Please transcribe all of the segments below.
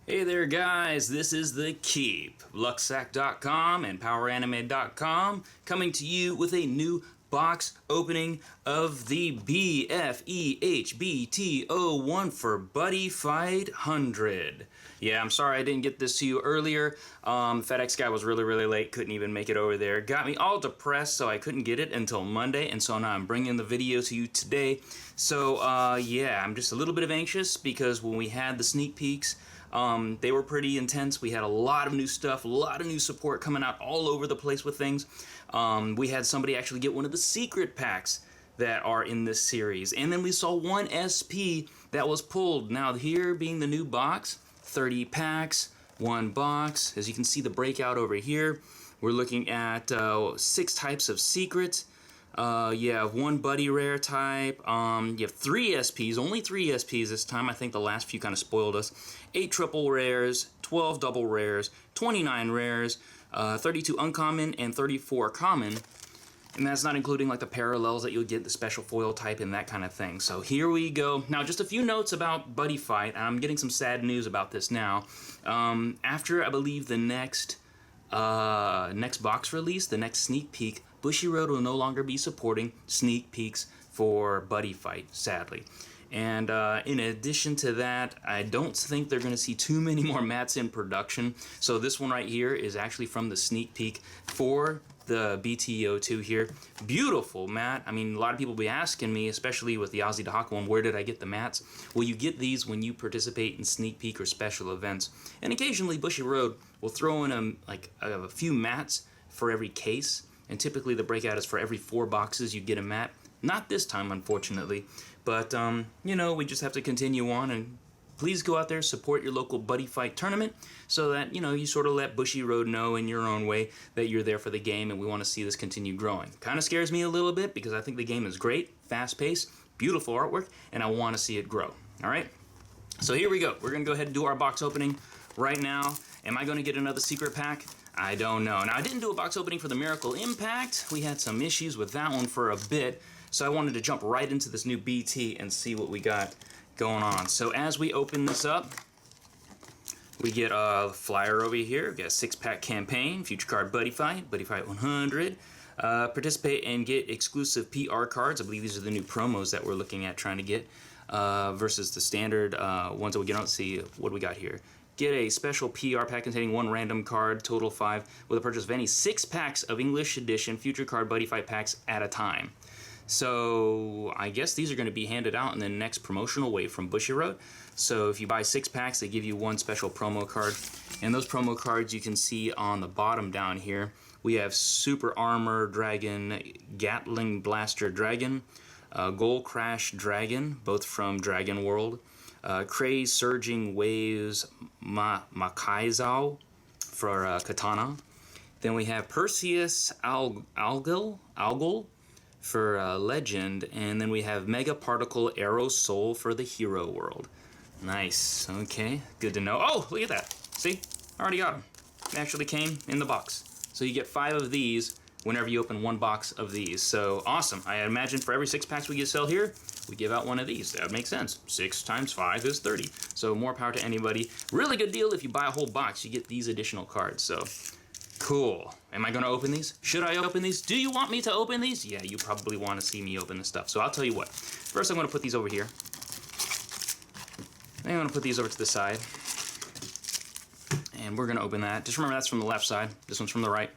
Hey there guys, this is The Keep, Lucksack.com and PowerAnime.com coming to you with a new box opening of the BFE-H-BT01 for Buddyfight 100. Yeah, I'm sorry I didn't get this to you earlier. FedEx guy was really late, couldn't even make it over there. Got me all depressed, so I couldn't get it until Monday, and so now I'm bringing the video to you today. So yeah, I'm just a little bit anxious because when we had the sneak peeks, they were pretty intense. We had a lot of new stuff, a lot of new support coming out all over the place with things. We had somebody actually get one of the secret packs that are in this series. And then we saw one SP that was pulled. Now here being the new box, 30 packs, one box. As you can see the breakout over here, we're looking at 6 types of secrets. You have one Buddy Rare type, you have 3 SPs, only 3 SPs this time. I think the last few kind of spoiled us. 8 triple rares, 12 double rares, 29 rares, 32 uncommon, and 34 common. And that's not including like the parallels that you'll get, the special foil type and that kind of thing. So here we go. Now just a few notes about Buddyfight. I'm getting some sad news about this now. After I believe the next box release, the next sneak peek, Bushiroad will no longer be supporting sneak peeks for Buddyfight, sadly. And in addition to that, I don't think they're going to see too many more mats in production. So this one right here is actually from the sneak peek for the BT02 here. Beautiful mat. I mean, a lot of people be asking me, especially with the Ozzy Dahaka one, where did I get the mats? Well, you get these when you participate in sneak peek or special events. And occasionally Bushiroad will throw in a few mats for every case. And typically the breakout is for every 4 boxes you get a mat. Not this time, unfortunately. But, you know, we just have to continue on. And please go out there, support your local Buddyfight tournament so that, you know, you sort of let Bushiroad know in your own way that you're there for the game and we want to see this continue growing. Kind of scares me a little bit because I think the game is great, fast-paced, beautiful artwork, and I want to see it grow. All right? So here we go. We're going to go ahead and do our box opening right now. Am I going to get another secret pack? I don't know. Now, I didn't do a box opening for the Miracle Impact. We had some issues with that one for a bit, so I wanted to jump right into this new BT and see what we got going on. So as we open this up, we get a flyer over here. We got a 6-pack campaign, Future Card Buddyfight, Buddyfight 100. Participate and get exclusive PR cards. I believe these are the new promos that we're looking at trying to get versus the standard ones that we get. Let's see what we got here. Get a special PR pack containing 1 random card, total 5, with a purchase of any 6 packs of English Edition Future Card Buddyfight packs at a time. So I guess these are going to be handed out in the next promotional wave from Bushiroad. So if you buy 6 packs, they give you 1 special promo card. And those promo cards you can see on the bottom down here. We have Super Armor Dragon, Gatling Blaster Dragon, Gold Crash Dragon, both from Dragon World. Craze Surging Waves Makaizao for Katana. Then we have Perseus Algol for Legend. And then we have Mega Particle Arrow Soul for the Hero World. Nice. Okay, good to know. Oh, look at that. See? I already got them. They actually came in the box. So you get 5 of these whenever you open 1 box of these. So awesome. I imagine for every 6 packs we get sell here, we give out 1 of these. That makes sense. 6 times 5 is 30. So more power to anybody. Really good deal if you buy a whole box. You get these additional cards. So cool. Am I going to open these? Should I open these? Do you want me to open these? Yeah, you probably want to see me open this stuff. So I'll tell you what. First I'm going to put these over here. Then I'm going to put these over to the side. And we're going to open that. Just remember that's from the left side. This one's from the right.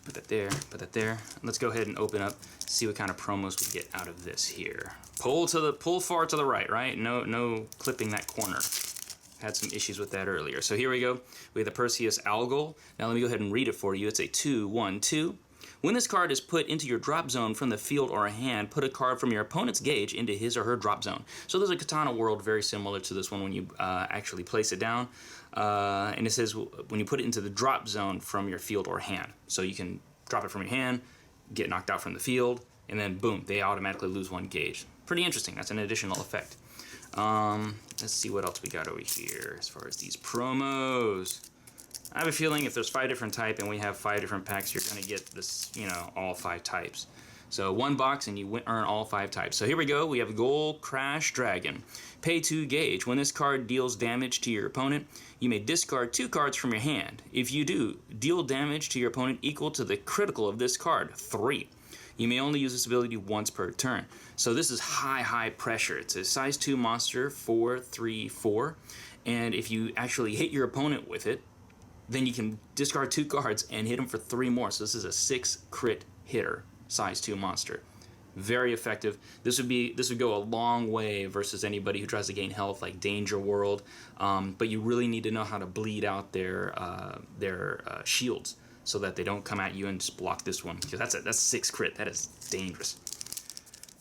Put that there, put that there. Let's go ahead and open up, see what kind of promos we get out of this here. Pull far to the right? No clipping that corner. Had some issues with that earlier. So here we go. We have the Perseus Algol. Now let me go ahead and read it for you. It's a 2/1/2. When this card is put into your drop zone from the field or a hand, put a card from your opponent's gauge into his or her drop zone. So there's a Katana World very similar to this one when you actually place it down. And it says when you put it into the drop zone from your field or hand. So you can drop it from your hand, get knocked out from the field, and then boom, they automatically lose 1 gauge. Pretty interesting. That's an additional effect. Let's see what else we got over here as far as these promos. I have a feeling if there's 5 different types and we have 5 different packs, you're going to get this, you know, all 5 types. So 1 box and you earn all 5 types. So here we go. We have Gold Crash Dragon. Pay 2 gauge. When this card deals damage to your opponent, you may discard 2 cards from your hand. If you do, deal damage to your opponent equal to the critical of this card, 3. You may only use this ability once per turn. So this is high pressure. It's a size 2 monster, 4/3/4. And if you actually hit your opponent with it, then you can discard 2 cards and hit them for 3 more. So this is a 6 crit hitter, size 2 monster. Very effective. This would go a long way versus anybody who tries to gain health like Danger World. But you really need to know how to bleed out their shields so that they don't come at you and just block this one, because that's 6 crit. That is dangerous.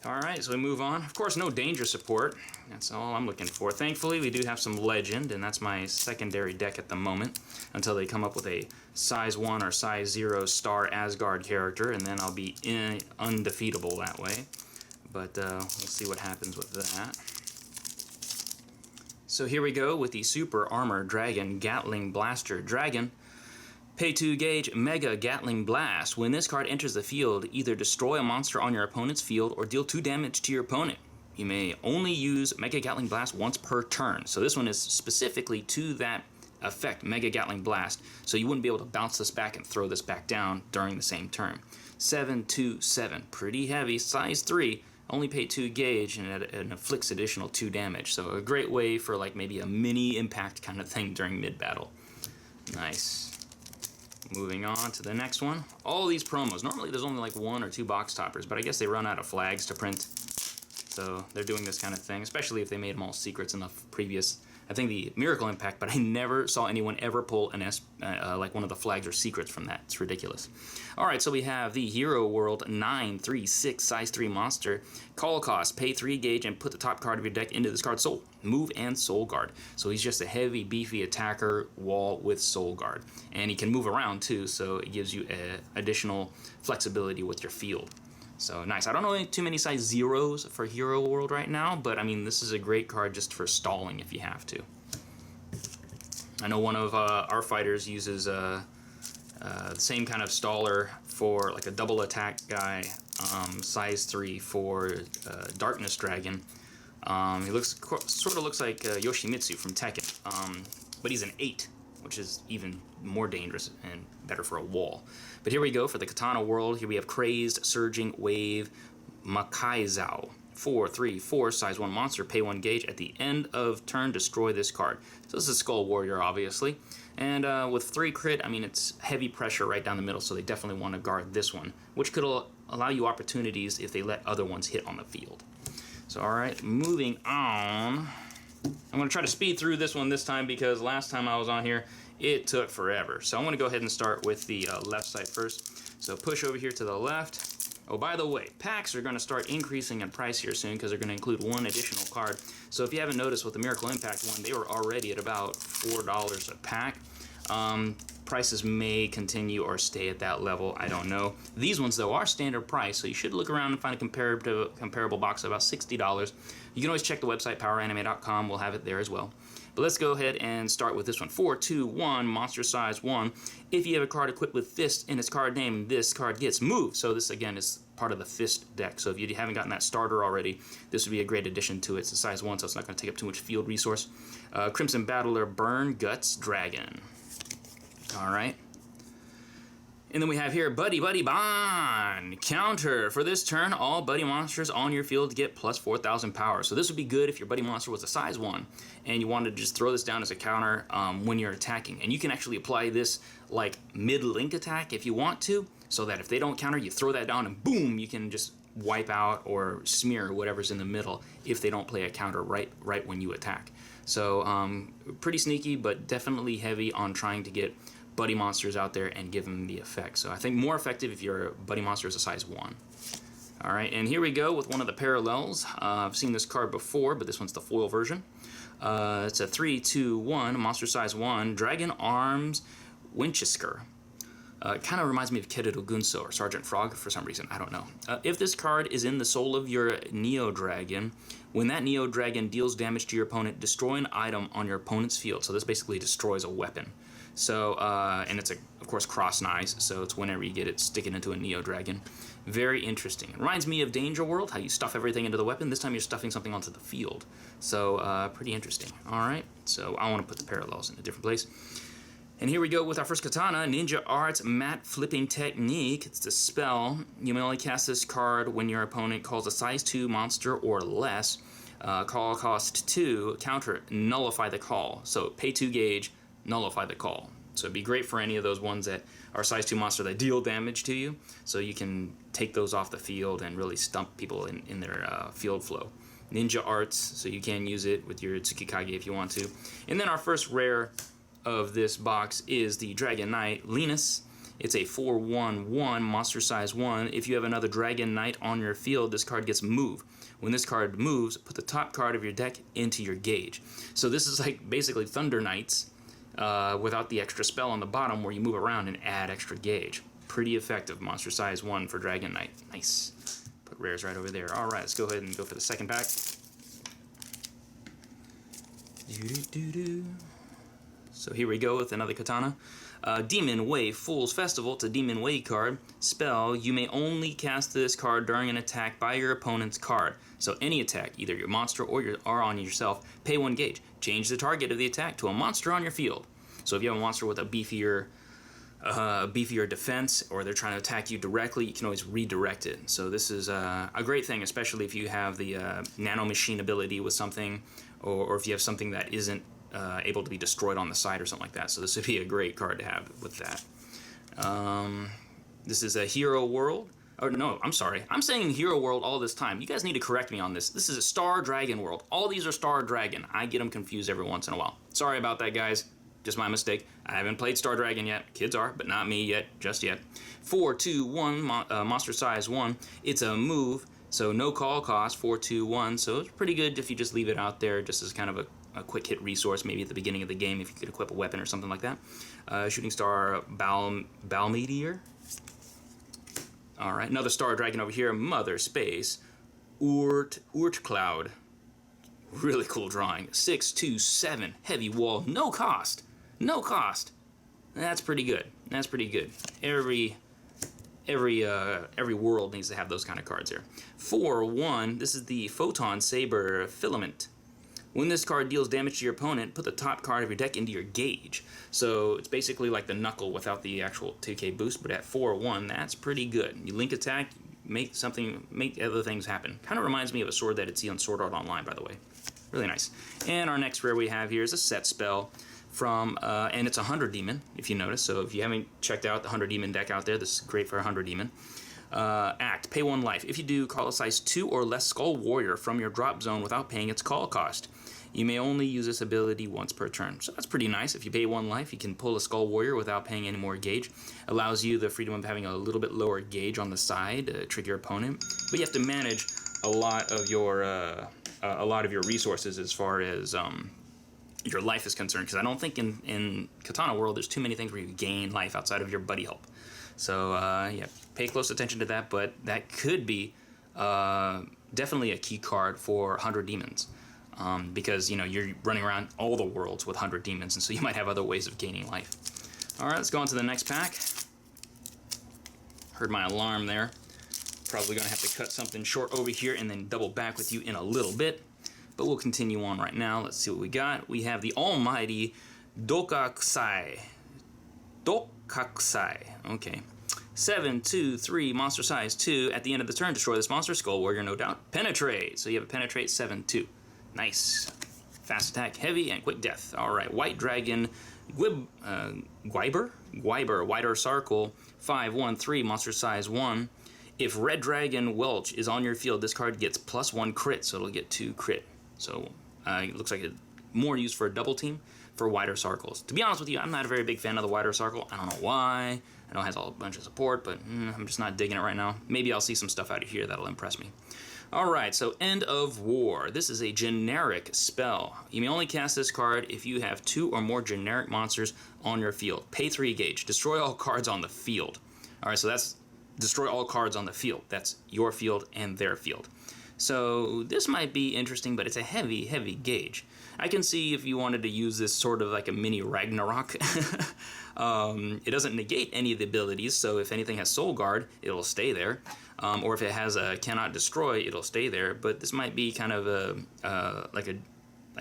All right, so we move on. Of course, no danger support. That's all I'm looking for. Thankfully, we do have some legend, and that's my secondary deck at the moment until they come up with a size 1 or size 0 star Asgard character, and then I'll be undefeatable that way. But we'll see what happens with that. So here we go with the Super Armor Dragon Gatling Blaster Dragon. Pay 2 gauge Mega Gatling Blast. When this card enters the field, either destroy a monster on your opponent's field or deal 2 damage to your opponent. You may only use Mega Gatling Blast once per turn. So this one is specifically to that effect, Mega Gatling Blast. So you wouldn't be able to bounce this back and throw this back down during the same turn. 7/2/7. Pretty heavy. Size 3. Only pay 2 gauge and it inflicts additional 2 damage. So a great way for like maybe a mini impact kind of thing during mid-battle. Nice. Moving on to the next one. All these promos. Normally there's only like 1 or 2 box toppers, but I guess they run out of flags to print. So they're doing this kind of thing, especially if they made them all secrets in the previous, I think the Miracle Impact, but I never saw anyone ever pull an like one of the flags or secrets from that. It's ridiculous. All right, so we have the Hero World 9/3/6 size 3 monster. Call cost, pay 3 gauge and put the top card of your deck into this card's soul. Move and Soul Guard. So he's just a heavy, beefy attacker wall with Soul Guard. And he can move around too, so it gives you additional flexibility with your field. So nice. I don't know too many size 0s for Hero World right now, but I mean, this is a great card just for stalling if you have to. I know one of our fighters uses the same kind of staller for like a double attack guy, size 3 for Darkness Dragon. He sort of looks like Yoshimitsu from Tekken, but he's an 8, which is even more dangerous and better for a wall. But here we go for the Katana World. Here we have Crazed Surging Wave Makaizao. 4/3/4 size 1 monster. Pay 1 gauge. At the end of turn, destroy this card. So this is Skull Warrior, obviously. And with 3 crit, I mean, it's heavy pressure right down the middle, so they definitely want to guard this one, which could allow you opportunities if they let other ones hit on the field. So, all right, moving on. I'm going to try to speed through this one this time because last time I was on here, it took forever. So I'm going to go ahead and start with the left side first. So push over here to the left. Oh, by the way, packs are going to start increasing in price here soon because they're going to include 1 additional card. So if you haven't noticed with the Miracle Impact one, they were already at about $4 a pack. Prices may continue or stay at that level. I don't know. These ones, though, are standard price, so you should look around and find a comparable box at about $60. You can always check the website, poweranime.com. We'll have it there as well. But let's go ahead and start with this one. 4/2/1, monster size 1. If you have a card equipped with Fist in its card name, this card gets moved. So this, again, is part of the Fist deck. So if you haven't gotten that starter already, this would be a great addition to it. It's a size 1, so it's not going to take up too much field resource. Crimson Battler Burn Guts Dragon. All right. And then we have here Buddy Bond. Counter. For this turn, all buddy monsters on your field get plus 4,000 power. So this would be good if your buddy monster was a size 1 and you wanted to just throw this down as a counter when you're attacking. And you can actually apply this like mid-link attack if you want to, so that if they don't counter, you throw that down and boom, you can just wipe out or smear whatever's in the middle if they don't play a counter right when you attack. So pretty sneaky, but definitely heavy on trying to get buddy monsters out there and give them the effect. So I think more effective if your buddy monster is a size 1. All right, and here we go with one of the parallels. I've seen this card before, but this one's the foil version. It's a 3/2/1, monster size 1, Dragon Arms Winchester. It kind of reminds me of Kirito Gunso or Sergeant Frog for some reason. I don't know. If this card is in the soul of your Neo Dragon, when that Neo Dragon deals damage to your opponent, destroy an item on your opponent's field. So this basically destroys a weapon. So, and it's, of course, cross-knives, so it's whenever you get it, stick it into a Neo Dragon. Very interesting. It reminds me of Danger World, how you stuff everything into the weapon. This time you're stuffing something onto the field. So, pretty interesting. Alright, so I want to put the parallels in a different place. And here we go with our first katana, Ninja Arts Matte Flipping Technique. It's the spell. You may only cast this card when your opponent calls a size 2 monster or less. Call cost 2, counter, nullify the call. So pay 2 gauge, nullify the call. So it'd be great for any of those ones that are size 2 monster that deal damage to you. So you can take those off the field and really stump people in their field flow. Ninja Arts, so you can use it with your Tsukikage if you want to. And then our first rare of this box is the Dragon Knight Linus. It's a 4/1/1 monster size 1. If you have another Dragon Knight on your field, this card gets moved. When this card moves, put the top card of your deck into your gauge. So this is like basically Thunder Knights without the extra spell on the bottom where you move around and add extra gauge. Pretty effective monster size 1 for Dragon Knight. Nice. Put rares right over there. Alright, let's go ahead and go for the second pack. So here we go with another katana. Demon Way Fool's Festival. It's a Demon Way card. Spell, you may only cast this card during an attack by your opponent's card. So any attack, either your monster or on yourself, pay 1 gauge. Change the target of the attack to a monster on your field. So if you have a monster with a beefier defense, or they're trying to attack you directly, you can always redirect it. So this is a great thing, especially if you have the nano machine ability with something, or if you have something that isn't able to be destroyed on the side or something like that. So this would be a great card to have with that. This is a Hero World. Oh, no, I'm sorry. I'm saying Hero World all this time. You guys need to correct me on this. This is a Star Dragon World. All these are Star Dragon. I get them confused every once in a while. Sorry about that, guys. Just my mistake. I haven't played Star Dragon yet. Kids are, but not me yet, just yet. 4/2/1, monster size 1. It's a move, so no call cost, 4/2/1. So it's pretty good if you just leave it out there just as kind of a quick hit resource, maybe at the beginning of the game if you could equip a weapon or something like that. Shooting Star Balmeteor. Alright, another Star Dragon over here. Mother Space. Urt Cloud. Really cool drawing. 6/2/7. Heavy wall. No cost. No cost. That's pretty good. That's pretty good. Every world needs to have those kind of cards here. 4/1. This is the Photon Saber Filament. When this card deals damage to your opponent, put the top card of your deck into your gauge. So it's basically like the Knuckle without the actual 2k boost, but at 4/1, that's pretty good. You link attack, make other things happen. Kind of reminds me of a sword that I'd see on Sword Art Online, by the way. Really nice. And our next rare we have here is a set spell from, and it's a 100 Demon, if you notice. So if you haven't checked out the 100 Demon deck out there, this is great for a 100 Demon. Act, pay 1 life. If you do, call a size 2 or less Skull Warrior from your drop zone without paying its call cost. You may only use this ability once per turn. So that's pretty nice. If you pay 1 life, you can pull a Skull Warrior without paying any more gauge. Allows you the freedom of having a little bit lower gauge on the side to trick your opponent. But you have to manage a lot of your resources as far as your life is concerned. Because I don't think in Katana World there's too many things where you gain life outside of your buddy help. So yeah, pay close attention to that. But that could be definitely a key card for 100 Demons. Because, you know, you're running around all the worlds with 100 Demons, and so you might have other ways of gaining life. Alright, let's go on to the next pack. Heard my alarm there. Probably going to have to cut something short over here and then double back with you in a little bit. But we'll continue on right now. Let's see what we got. We have the almighty Dokakusai. Dokakusai. Okay. 7/2/3, monster size 2. At the end of the turn, destroy this monster. Skull Warrior, no doubt. Penetrate. So you have a Penetrate 7/2. Nice. Fast attack, heavy, and quick death. Alright, White Dragon, Gwyber, Wider Circle, 5/1/3, monster size 1. If Red Dragon Welch is on your field, this card gets +1 crit, so it'll get 2 crit. So it looks like it's more used for a double team for wider circles. To be honest with you, I'm not a very big fan of the wider circle. I don't know why. I know it has a bunch of support, but I'm just not digging it right now. Maybe I'll see some stuff out of here that'll impress me. Alright, so End of War. This is a generic spell. You may only cast this card if you have 2 or more generic monsters on your field. Pay 3 gauge. Destroy all cards on the field. Alright, so that's destroy all cards on the field. That's your field and their field. So this might be interesting, but it's a heavy, heavy gauge. I can see if you wanted to use this sort of like a mini Ragnarok. It doesn't negate any of the abilities, so if anything has Soul Guard, it'll stay there. or if it has a cannot destroy, it'll stay there. But this might be kind of like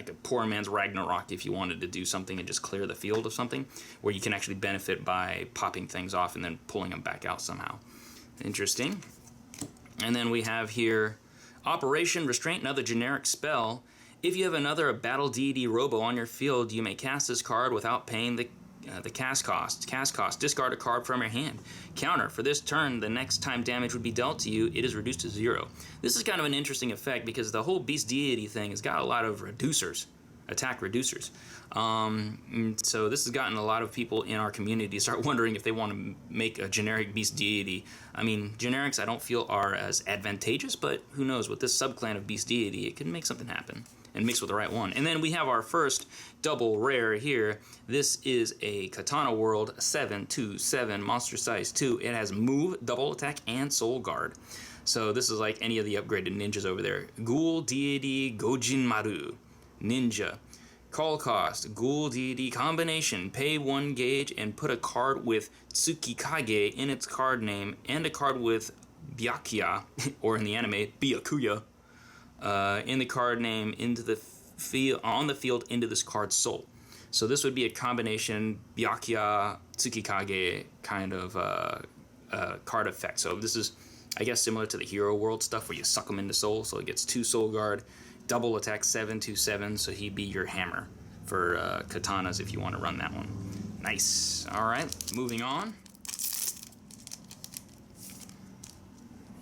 a poor man's Ragnarok if you wanted to do something and just clear the field of something, where you can actually benefit by popping things off and then pulling them back out somehow. Interesting. And then we have here Operation Restraint, another generic spell. If you have another battle deity robo on your field, you may cast this card without paying the cast cost. Cast cost, discard a card from your hand. Counter, for this turn, the next time damage would be dealt to you, it is reduced to 0. This is kind of an interesting effect because the whole beast deity thing has got a lot of reducers, attack reducers. So this has gotten a lot of people in our community to start wondering if they want to make a generic beast deity. I mean, generics I don't feel are as advantageous, but who knows, with this subclan of beast deity, it can make something happen. And mix with the right one. And then we have our first double rare here. This is a Katana World 7/2/7 monster size 2. It has move, double attack, and soul guard. So this is like any of the upgraded ninjas over there. Ghoul Deity Gojin Maru. Ninja. Call cost, Ghoul Deity combination. Pay 1 gauge and put a card with Tsukikage in its card name and a card with Byakuya, or in the anime, Byakuya, in the card name into the field on the field into this card's soul. So this would be a combination Byakuya Tsukikage kind of card effect. So this is, I guess, similar to the Hero World stuff where you suck them into soul. So it gets 2 soul guard, double attack 7/2/7. So he'd be your hammer for katanas if you want to run that one. Nice. All right, moving on.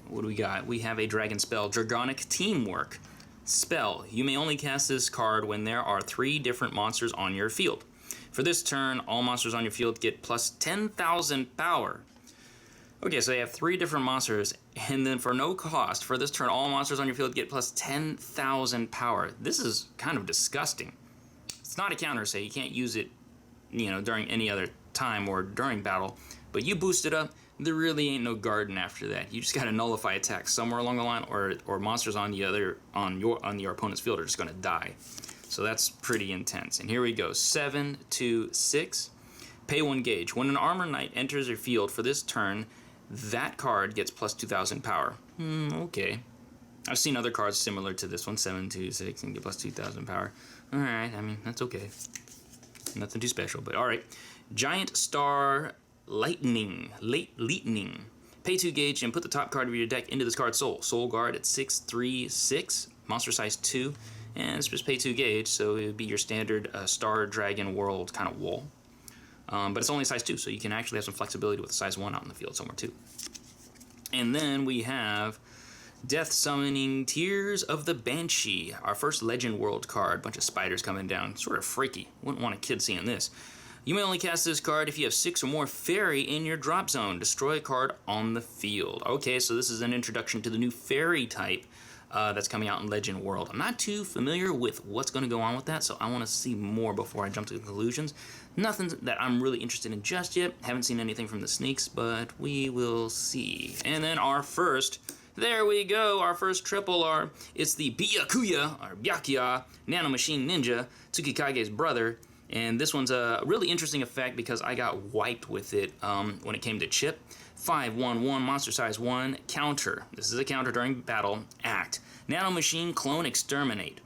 What do we got? We have a dragon spell, Dragonic Teamwork. Spell. You may only cast this card when there are 3 different monsters on your field. For this turn, all monsters on your field get plus 10,000 power. Okay, so you have 3 different monsters, and then for no cost, for this turn, all monsters on your field get plus 10,000 power. This is kind of disgusting. It's not a counter, so you can't use it, during any other time or during battle, but you boost it up. There really ain't no garden after that. You just gotta nullify attacks somewhere along the line, or monsters on your opponent's field are just gonna die. So that's pretty intense. And here we go, 7/2/6. Pay 1 gauge. When an armor knight enters your field for this turn, that card gets plus 2,000 power. Okay. I've seen other cards similar to this one, 7/2/6, and get plus 2,000 power. All right, I mean that's okay. Nothing too special, but all right. Giant Star. Lightning. Pay 2 gauge and put the top card of your deck into this card's soul. Soul guard at 6/3/6, monster size 2, and it's just pay 2 gauge, so it would be your standard Star Dragon World kind of wall. But it's only size 2, so you can actually have some flexibility with a size 1 out in the field somewhere too. And then we have Death Summoning Tears of the Banshee, our first Legend World card. Bunch of spiders coming down, sort of freaky. Wouldn't want a kid seeing this. You may only cast this card if you have 6 or more fairy in your drop zone. Destroy a card on the field. Okay, so this is an introduction to the new fairy type that's coming out in Legend World. I'm not too familiar with what's going to go on with that, so I want to see more before I jump to conclusions. Nothing that I'm really interested in just yet. Haven't seen anything from the sneaks, but we will see. And then our first, there we go, our first triple R. It's the Byakuya, or Byakuya, Nano Machine Ninja, Tsukikage's brother. And this one's a really interesting effect because I got wiped with it when it came to chip. 5/1/1, monster size 1, counter. This is a counter during battle. Act. Nano Machine Clone Exterminate.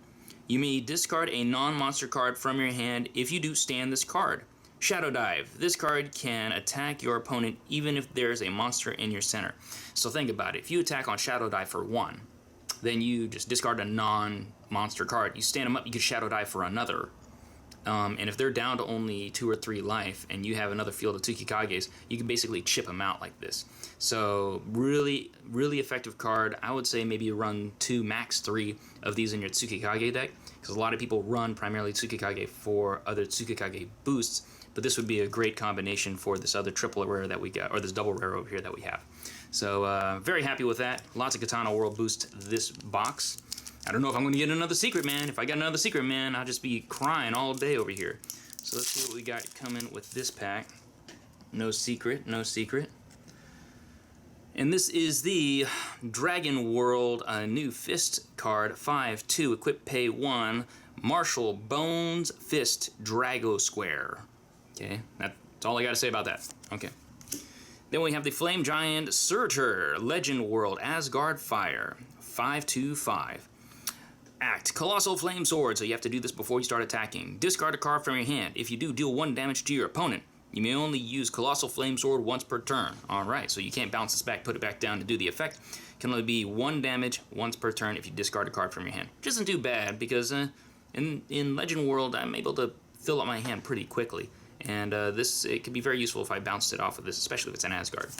You may discard a non-monster card from your hand. If you do, stand this card. Shadow Dive. This card can attack your opponent even if there's a monster in your center. So think about it. If you attack on Shadow Dive for 1, then you just discard a non-monster card. You stand them up, you get Shadow Dive for another. And if they're down to only 2 or 3 life and you have another field of Tsukikages, you can basically chip them out like this. So really, really effective card. I would say maybe you run 2, max 3 of these in your Tsukikage deck, because a lot of people run primarily Tsukikage for other Tsukikage boosts, but this would be a great combination for this other triple rare that we got, or this double rare over here that we have. So very happy with that. Lots of Katana World boost this box. I don't know if I'm going to get another secret, man. If I got another secret, man, I'll just be crying all day over here. So let's see what we got coming with this pack. No secret, no secret. And this is the Dragon World new Fist card. 5/2, equip, pay 1. Martial Bones Fist Drago Square. Okay, that's all I got to say about that. Okay. Then we have the Flame Giant Surtur, Legend World, Asgard Fire, 5/5. Act, Colossal Flame Sword, so you have to do this before you start attacking. Discard a card from your hand. If you do, deal 1 damage to your opponent. You may only use Colossal Flame Sword once per turn. Alright, so you can't bounce this back, put it back down to do the effect. It can only be 1 damage once per turn if you discard a card from your hand. Which isn't too bad, because in Legend World, I'm able to fill up my hand pretty quickly. And it could be very useful if I bounced it off of this, especially if it's an Asgard.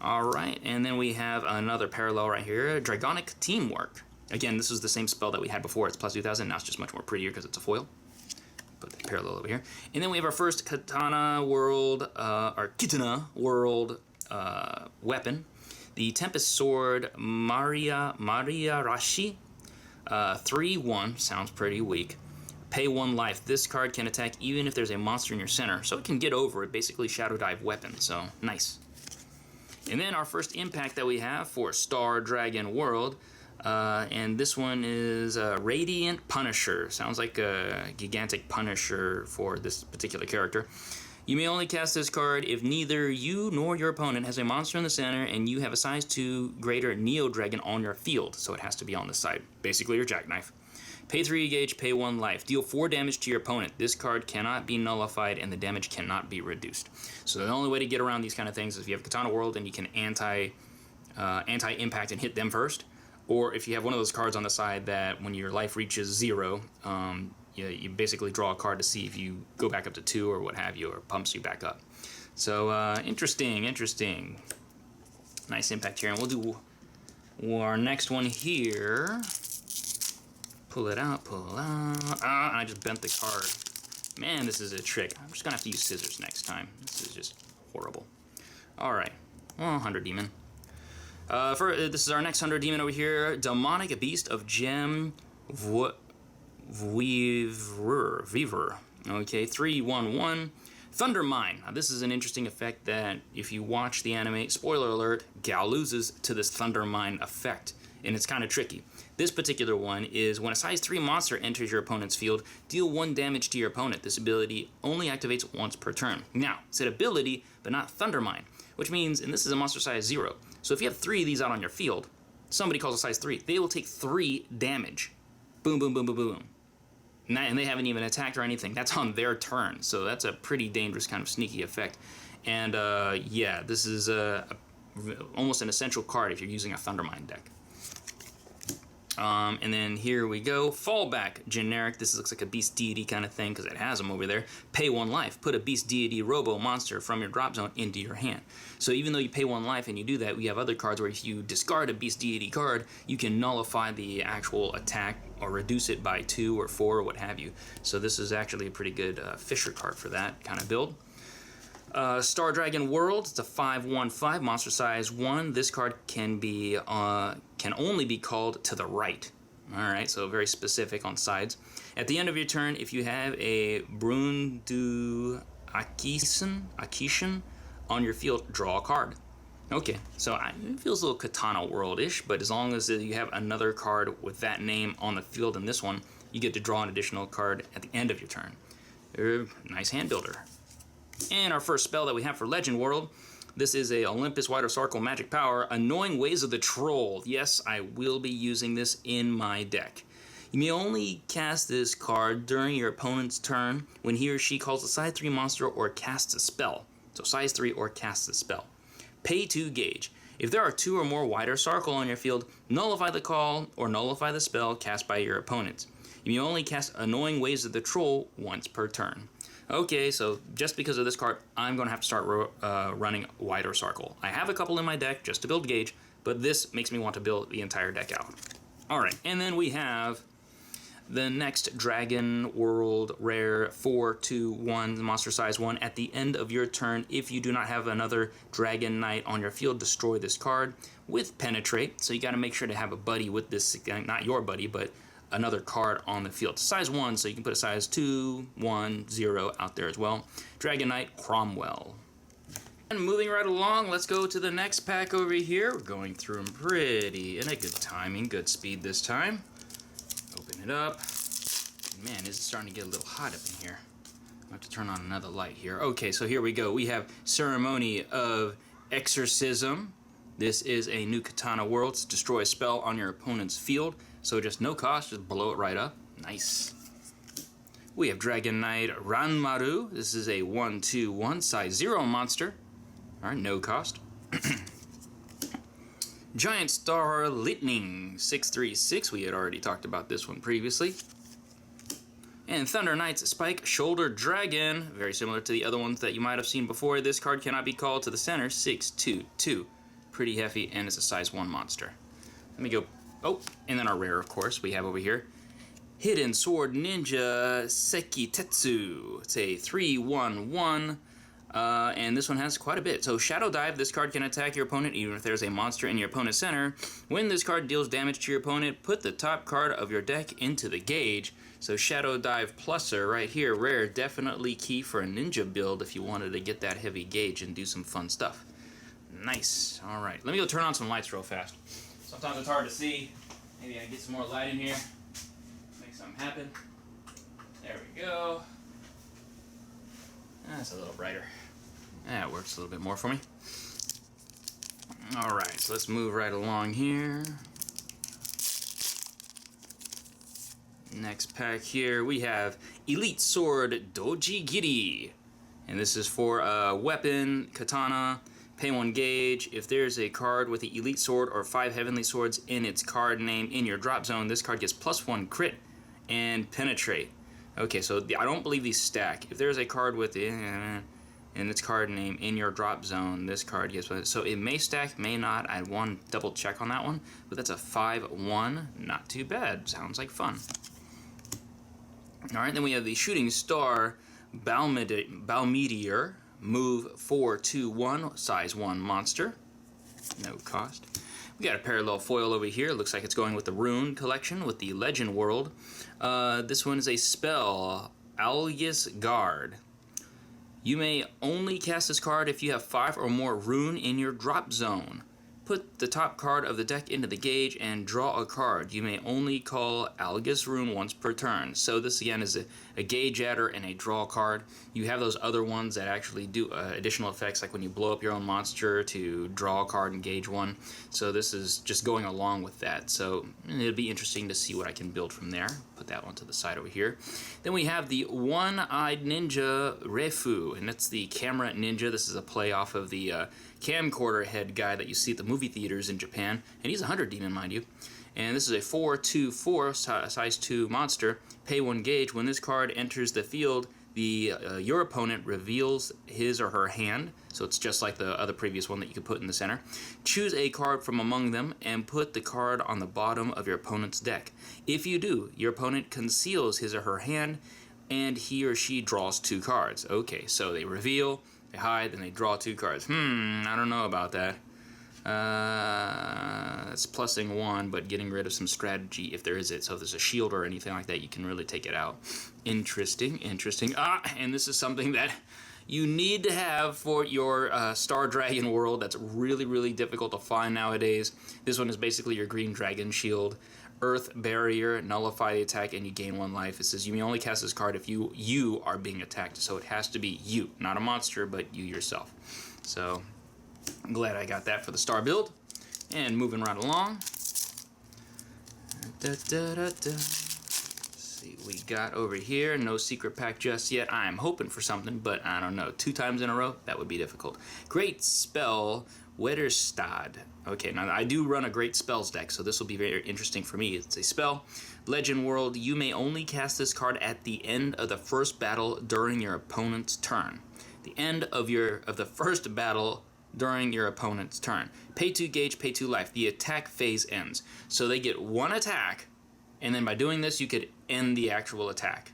Alright, and then we have another parallel right here, Dragonic Teamwork. Again, this is the same spell that we had before. It's plus 2,000. Now it's just much more prettier because it's a foil. Put the parallel over here. And then we have our first Kitana World weapon. The Tempest Sword Maria Rashi. 3/1. Sounds pretty weak. Pay 1 life. This card can attack even if there's a monster in your center. So it can get over it. Basically Shadow Dive weapon. So, nice. And then our first impact that we have for Star Dragon World. And this one is Radiant Punisher. Sounds like a gigantic Punisher for this particular character. You may only cast this card if neither you nor your opponent has a monster in the center and you have a size 2 greater Neo Dragon on your field. So it has to be on the side. Basically your jackknife. Pay 3 gauge, pay 1 life. Deal 4 damage to your opponent. This card cannot be nullified and the damage cannot be reduced. So the only way to get around these kind of things is if you have Kitana World and you can anti-impact and hit them first. Or if you have one of those cards on the side that when your life reaches 0, you basically draw a card to see if you go back up to 2 or what have you, or pumps you back up. So, interesting. Nice impact here. And we'll do our next one here. Pull it out. I just bent the card. Man, this is a trick. I'm just going to have to use scissors next time. This is just horrible. Alright. Well, 100 Demon. This is our next 100 Demon over here. Demonic Beast of Gem Weaver. Okay, 3/1/1. Thunder Mine. Now, this is an interesting effect that if you watch the anime, spoiler alert, Gal loses to this Thunder Mine effect. And it's kind of tricky. This particular one is when a size 3 monster enters your opponent's field, deal 1 damage to your opponent. This ability only activates once per turn. Now, it's an ability, but not Thunder Mine, which means, and this is a monster size 0. So if you have 3 of these out on your field, somebody calls a size 3, they will take 3 damage. Boom, boom, boom, boom, boom. And they haven't even attacked or anything. That's on their turn. So that's a pretty dangerous kind of sneaky effect. And yeah, this is almost an essential card if you're using a Thunder Mine deck. And then here we go. Fallback generic. This looks like a Beast Deity kind of thing because it has them over there. Pay 1 life. Put a Beast Deity Robo monster from your drop zone into your hand. So even though you pay 1 life and you do that, we have other cards where if you discard a Beast Deity card, you can nullify the actual attack or reduce it by 2 or 4 or what have you. So this is actually a pretty good Fisher card for that kind of build. Star Dragon World, it's a 5/1/5, monster size 1. This card can only be called to the right. Alright, so very specific on sides. At the end of your turn, if you have a Brundu Akishin on your field, draw a card. Okay, so it feels a little Kitana World-ish, but as long as you have another card with that name on the field in this one, you get to draw an additional card at the end of your turn. Nice hand builder. And our first spell that we have for Legend World, this is a Olympus Wider Circle Magic Power, Annoying Ways of the Troll. Yes, I will be using this in my deck. You may only cast this card during your opponent's turn when he or she calls a size 3 monster or casts a spell. So size 3 or casts a spell. Pay 2 gauge. If there are 2 or more Wider Circle on your field, nullify the call or nullify the spell cast by your opponents. You may only cast Annoying Ways of the Troll once per turn. Okay, so just because of this card, I'm going to have to start running Wider Circle. I have a couple in my deck just to build gauge, but this makes me want to build the entire deck out. Alright, and then we have the next Dragon World Rare 4/2/1 monster size 1. At the end of your turn, if you do not have another Dragon Knight on your field, destroy this card with Penetrate. So you got to make sure to have a buddy with this, not your buddy, but another card on the field. Size 1, so you can put a size 2, 1, 0 out there as well. Dragon Knight Cromwell. And moving right along, let's go to the next pack over here. We're going through them pretty in a good timing, good speed this time. Open it up. Man, this is starting to get a little hot up in here. I have to turn on another light here. Okay, so here we go. We have Ceremony of Exorcism. This is a new katana world. Destroy a spell on your opponent's field. So just no cost, just blow it right up. Nice. We have Dragon Knight Ranmaru. This is a 1/2/1 size 0 monster. Alright, no cost. Giant Star Lightning 6/3/6. We had already talked about this one previously. And Thunder Knight's Spike Shoulder Dragon. Very similar to the other ones that you might have seen before. This card cannot be called to the center. 6/2/2. Pretty hefty, and it's a size 1 monster. Let me go. Oh, and then our rare, of course, we have over here. Hidden Sword Ninja Sekitetsu. It's a 3/1/1. And this one has quite a bit. So Shadow Dive, this card can attack your opponent even if there's a monster in your opponent's center. When this card deals damage to your opponent, put the top card of your deck into the gauge. So Shadow Dive Pluser right here, rare, definitely key for a ninja build if you wanted to get that heavy gauge and do some fun stuff. Nice. Alright, let me go turn on some lights real fast. Sometimes it's hard to see. Maybe I can get some more light in here. Make something happen. There we go. That's a little brighter. That works a little bit more for me. Alright, so let's move right along here. Next pack here, we have Elite Sword Dojigiri. And this is for a weapon, katana, pay 1 gauge. If there's a card with the Elite Sword or 5 Heavenly Swords in its card name in your drop zone, this card gets +1 crit and penetrate. Okay, so I don't believe these stack. If there's a card with in its card name in your drop zone, this card gets, so it may stack, may not. I want to double check on that one, but that's a 5/1, not too bad. Sounds like fun. All right, then we have the Shooting Star Balmeteor, move 4/2/1, size 1 monster, no cost. We got a parallel foil over here. Looks like it's going with the Rune collection with the Legend World. This one is a spell, Algus Guard. You may only cast this card if you have 5 or more Rune in your drop zone. Put the top card of the deck into the gauge and draw a card. You may only call Algus Rune once per turn. So this again is a gauge adder and a draw card. You have those other ones that actually do additional effects, like when you blow up your own monster to draw a card and gauge one. So this is just going along with that. So it'll be interesting to see what I can build from there. Put that one to the side over here. Then we have the One-Eyed Ninja Refu, and that's the camera ninja. This is a play off of the camcorder head guy that you see at the movie theaters in Japan, and he's a 100 demon, mind you. And this is a 4/2/4 size 2 monster. Pay 1 gauge. When this card enters the field, your opponent reveals his or her hand, so it's just like the other previous one that you could put in the center. Choose a card from among them and put the card on the bottom of your opponent's deck. If you do, your opponent conceals his or her hand, and he or she draws 2 cards. Okay, so they reveal, they hide, and they draw 2 cards. I don't know about that. That's plussing 1, but getting rid of some strategy if there is it. So if there's a shield or anything like that, you can really take it out. Interesting, interesting. And this is something that you need to have for your Star Dragon world. That's really, really difficult to find nowadays. This one is basically your green dragon shield. Earth Barrier, nullify the attack, and you gain 1 life. It says you may only cast this card if you are being attacked. So it has to be you, not a monster, but you yourself. So I'm glad I got that for the star build. And moving right along. Let's see what we got over here. No secret pack just yet. I am hoping for something, but I don't know. 2 times in a row? That would be difficult. Great Spell Wetterstad. Okay, now I do run a Great Spells deck, so this will be very interesting for me. It's a spell. Legend World, you may only cast this card at the end of the first battle during your opponent's turn. The end of the first battle during your opponent's turn. Pay 2 gauge, pay 2 life. The attack phase ends. So they get 1 attack, and then by doing this, you could end the actual attack.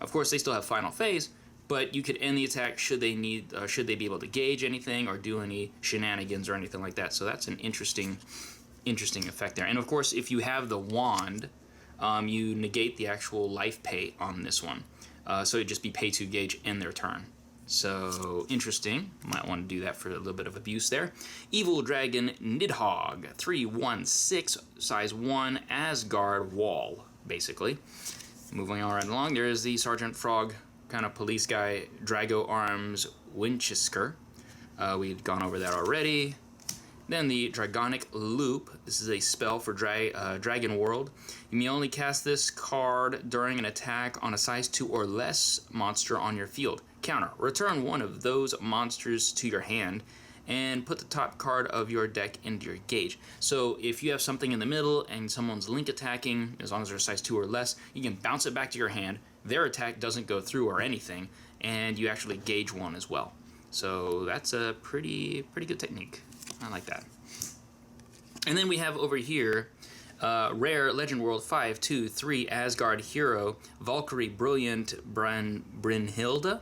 Of course, they still have final phase, but you could end the attack should they be able to gauge anything or do any shenanigans or anything like that. So that's an interesting effect there. And of course, if you have the wand, you negate the actual life pay on this one. So it'd just be pay 2 gauge, end their turn. So interesting. Might want to do that for a little bit of abuse there. Evil Dragon Nidhogg, 3/1/6, size 1 Asgard wall, basically. Moving on right along, there is the Sergeant Frog kind of police guy, Drago Arms Winchester. We'd gone over that already. Then the Dragonic Loop. This is a spell for Dragon World. You may only cast this card during an attack on a size 2 or less monster on your field. Counter. Return one of those monsters to your hand and put the top card of your deck into your gauge. So if you have something in the middle and someone's link attacking, as long as they're size 2 or less, you can bounce it back to your hand. Their attack doesn't go through or anything, and you actually gauge one as well. So that's a pretty good technique. I like that. And then we have over here, Rare Legend World 5/2/3 Asgard Hero Valkyrie Brilliant Brynhilda.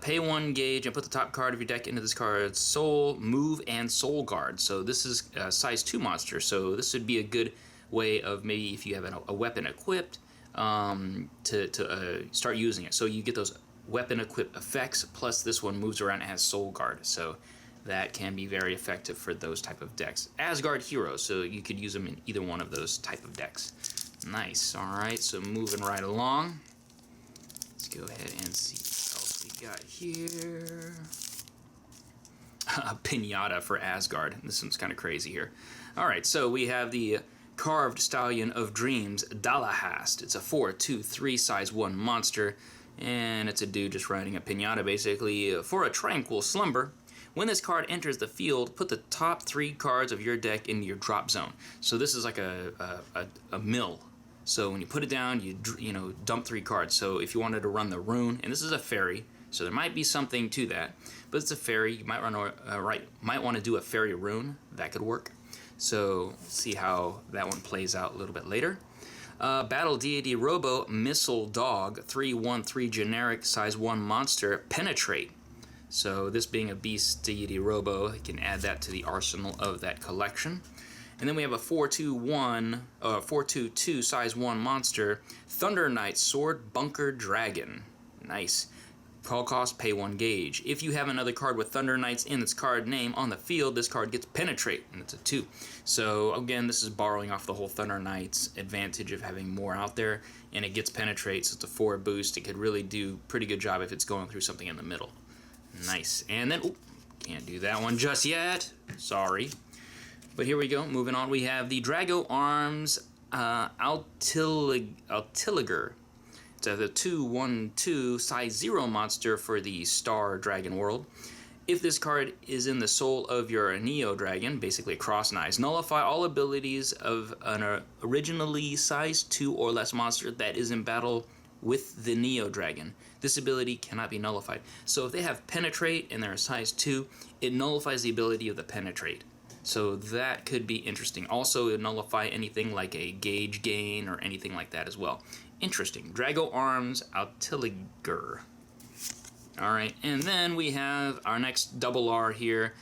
Pay 1 gauge and put the top card of your deck into this card's Soul, Move, and Soul Guard. So this is a size 2 monster, so this would be a good way of maybe if you have a weapon equipped to start using it. So you get those weapon equip effects, plus this one moves around and has Soul Guard, so that can be very effective for those type of decks. Asgard Hero, so you could use them in either one of those type of decks. Nice. Alright, so moving right along. Let's go ahead and see what else we got here. A pinata for Asgard. This one's kind of crazy here. Alright, so we have the Carved Stallion of Dreams, Dalahast. It's a 4/2/3 size 1 monster. And it's a dude just riding a pinata, basically. For a tranquil slumber, when this card enters the field, put the top 3 cards of your deck into your drop zone. So this is like a mill. So when you put it down, you know, dump 3 cards. So if you wanted to run the rune, and this is a fairy, so there might be something to that, but it's a fairy. You might might want to do a fairy rune. That could work. So let's see how that one plays out a little bit later. Battle Deity Robo Missile Dog 3/1/3 generic size 1 monster Penetrate. So this being a Beast Deity Robo, you can add that to the arsenal of that collection. And then we have a 4/2 size 1 monster Thunder Knight Sword Bunker Dragon. Nice. Call cost, pay 1 gauge. If you have another card with Thunder Knights in its card name on the field, this card gets Penetrate, and it's a 2. So again, this is borrowing off the whole Thunder Knights advantage of having more out there, and it gets Penetrate, so it's a 4 boost. It could really do pretty good job if it's going through something in the middle. Nice. And then, can't do that one just yet. Sorry. But here we go. Moving on, we have the Drago Arms Altiliger. It's a 2/1/2 size 0 monster for the Star Dragon World. If this card is in the soul of your Neo Dragon, basically a cross knives, nullify all abilities of an originally size 2 or less monster that is in battle with the Neo Dragon. This ability cannot be nullified. So if they have Penetrate and they're a size 2, it nullifies the ability of the Penetrate. So that could be interesting. Also, it would nullify anything like a gauge gain or anything like that as well. Interesting. Drago Arms Altiliger. Alright, and then we have our next double R here,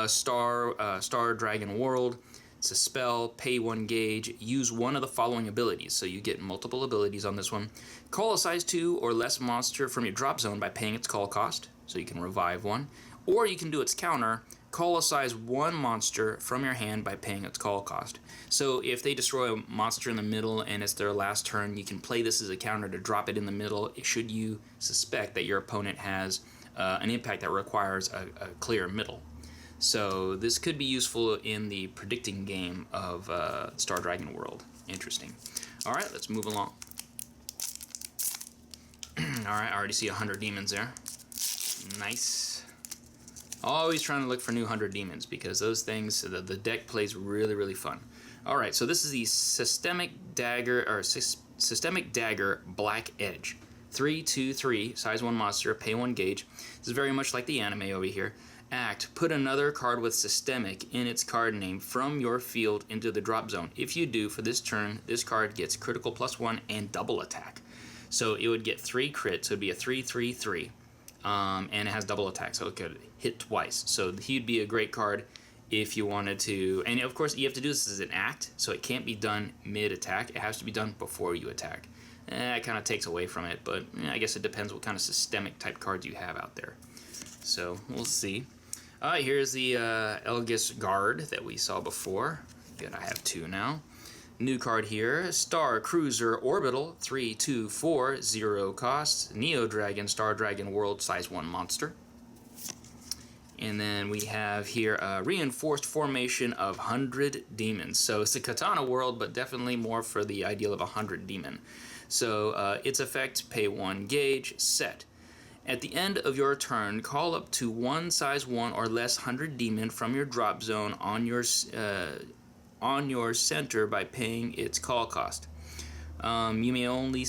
Star Dragon World. It's a spell, pay 1 gauge, use one of the following abilities. So you get multiple abilities on this one. Call a size 2 or less monster from your drop zone by paying its call cost, so you can revive one. Or you can do its counter, call a size 1 monster from your hand by paying its call cost. So if they destroy a monster in the middle and it's their last turn, you can play this as a counter to drop it in the middle should you suspect that your opponent has an impact that requires a clear middle. So this could be useful in the predicting game of Star Dragon World. Interesting. Alright, let's move along. Alright, I already see 100 demons there. Nice. Always trying to look for new 100 demons because those things, the deck plays really fun. Alright, so this is the Systemic Dagger Black Edge. 3/2/3, size 1 monster, pay 1 gauge. This is very much like the anime over here. Act, put another card with Systemic in its card name from your field into the drop zone. If you do, for this turn, this card gets critical +1 and double attack. So it would get 3 crits, so it would be a 3/3/3. And it has double attack, so it could hit twice. So he'd be a great card if you wanted to. And of course, you have to do this as an act, so it can't be done mid-attack. It has to be done before you attack. It kind of takes away from it, but I guess it depends what kind of systemic type cards you have out there. So we'll see. Here's the Elgis Guard that we saw before. Good, I have 2 now. New card here, Star Cruiser Orbital, 3/2/4, 0 cost, Neo Dragon, Star Dragon World, size 1 monster. And then we have here a reinforced formation of 100 demons. So it's a katana world, but definitely more for the ideal of 100 demon. So its effect, pay 1 gauge, set. At the end of your turn, call up to one size 1 or less 100 demon from your drop zone on your center by paying its call cost. You may only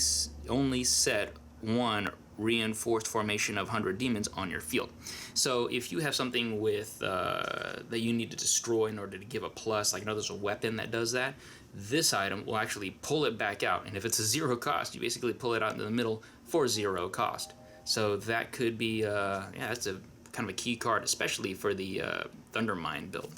set one reinforced formation of 100 demons on your field. So if you have something with that you need to destroy in order to give a plus, like there's a weapon that does that, this item will actually pull it back out. And if it's a 0 cost, you basically pull it out into the middle for 0 cost. So that could be, yeah, that's a kind of a key card, especially for the Thundermine build.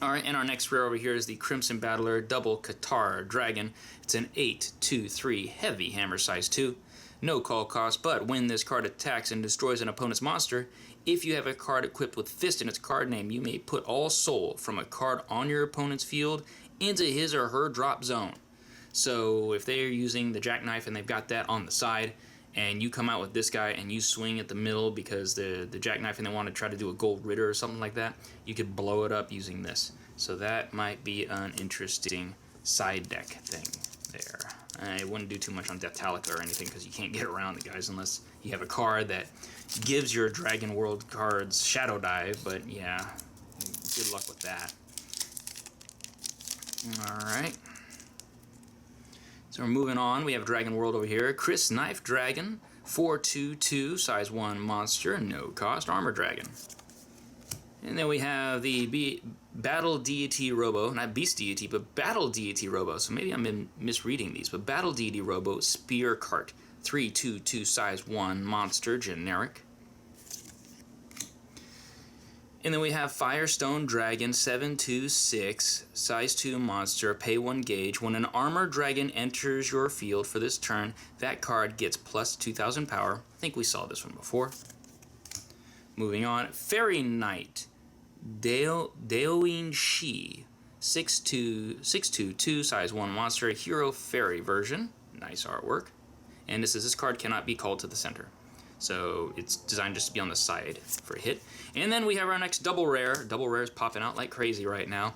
Alright, and our next rare over here is the Crimson Battler Double Katar Dragon. It's an 8/2/3 heavy hammer size 2. No call cost, but when this card attacks and destroys an opponent's monster, if you have a card equipped with Fist in its card name, you may put all soul from a card on your opponent's field into his or her drop zone. So if they're using the Jackknife and they've got that on the side, and you come out with this guy and you swing at the middle because the Jackknife and they want to try to do a Gold Ritter or something like that, you could blow it up using this. So that might be an interesting side deck thing there. I wouldn't do too much on Deathalica or anything because you can't get around the guys unless you have a card that gives your Dragon World cards Shadow Dive, but yeah, good luck with that. Alright. So we're moving on. We have Dragon World over here. Chris Knife Dragon, 4/2/2, size 1 monster, no cost, armor dragon. And then we have the Battle Deity Robo, not Beast Deity, but Battle Deity Robo. So maybe I'm misreading these, but Battle Deity Robo, Spear Cart, 3/2/2, size 1 monster, generic. And then we have Firestone Dragon, 7/2/6, size 2 monster, pay 1 gauge. When an armored dragon enters your field for this turn, that card gets plus 2,000 power. I think we saw this one before. Moving on, Fairy Knight, Daoin Shi, 6/2/2, size 1 monster, hero fairy version. Nice artwork. And this card cannot be called to the center. So it's designed just to be on the side for a hit. And then we have our next double rare. Double rare is popping out like crazy right now.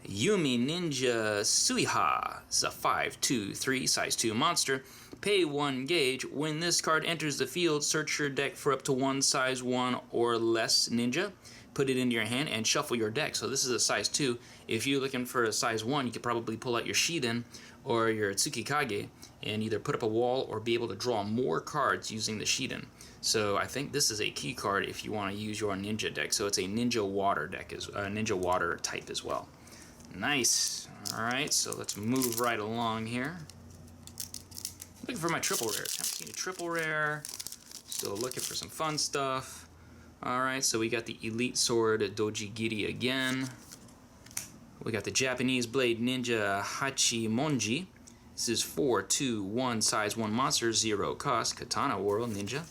Yumi Ninja Suiha. It's a 5/2/3 size 2 monster. Pay 1 gauge. When this card enters the field, search your deck for up to one size 1 or less ninja. Put it into your hand and shuffle your deck. So this is a size 2. If you're looking for a size 1, you could probably pull out your Shiden or your Tsukikage and either put up a wall or be able to draw more cards using the Shiden. So I think this is a key card if you want to use your ninja deck. So it's a ninja water deck, ninja water type as well. Nice. Alright, so let's move right along here. Looking for my triple rares. Haven't seen a triple rare. Still looking for some fun stuff. Alright, so we got the Elite Sword Dojigiri again. We got the Japanese Blade Ninja Hachimonji. This is 4/2/1, size 1 monster, 0 cost, Katana World Ninja.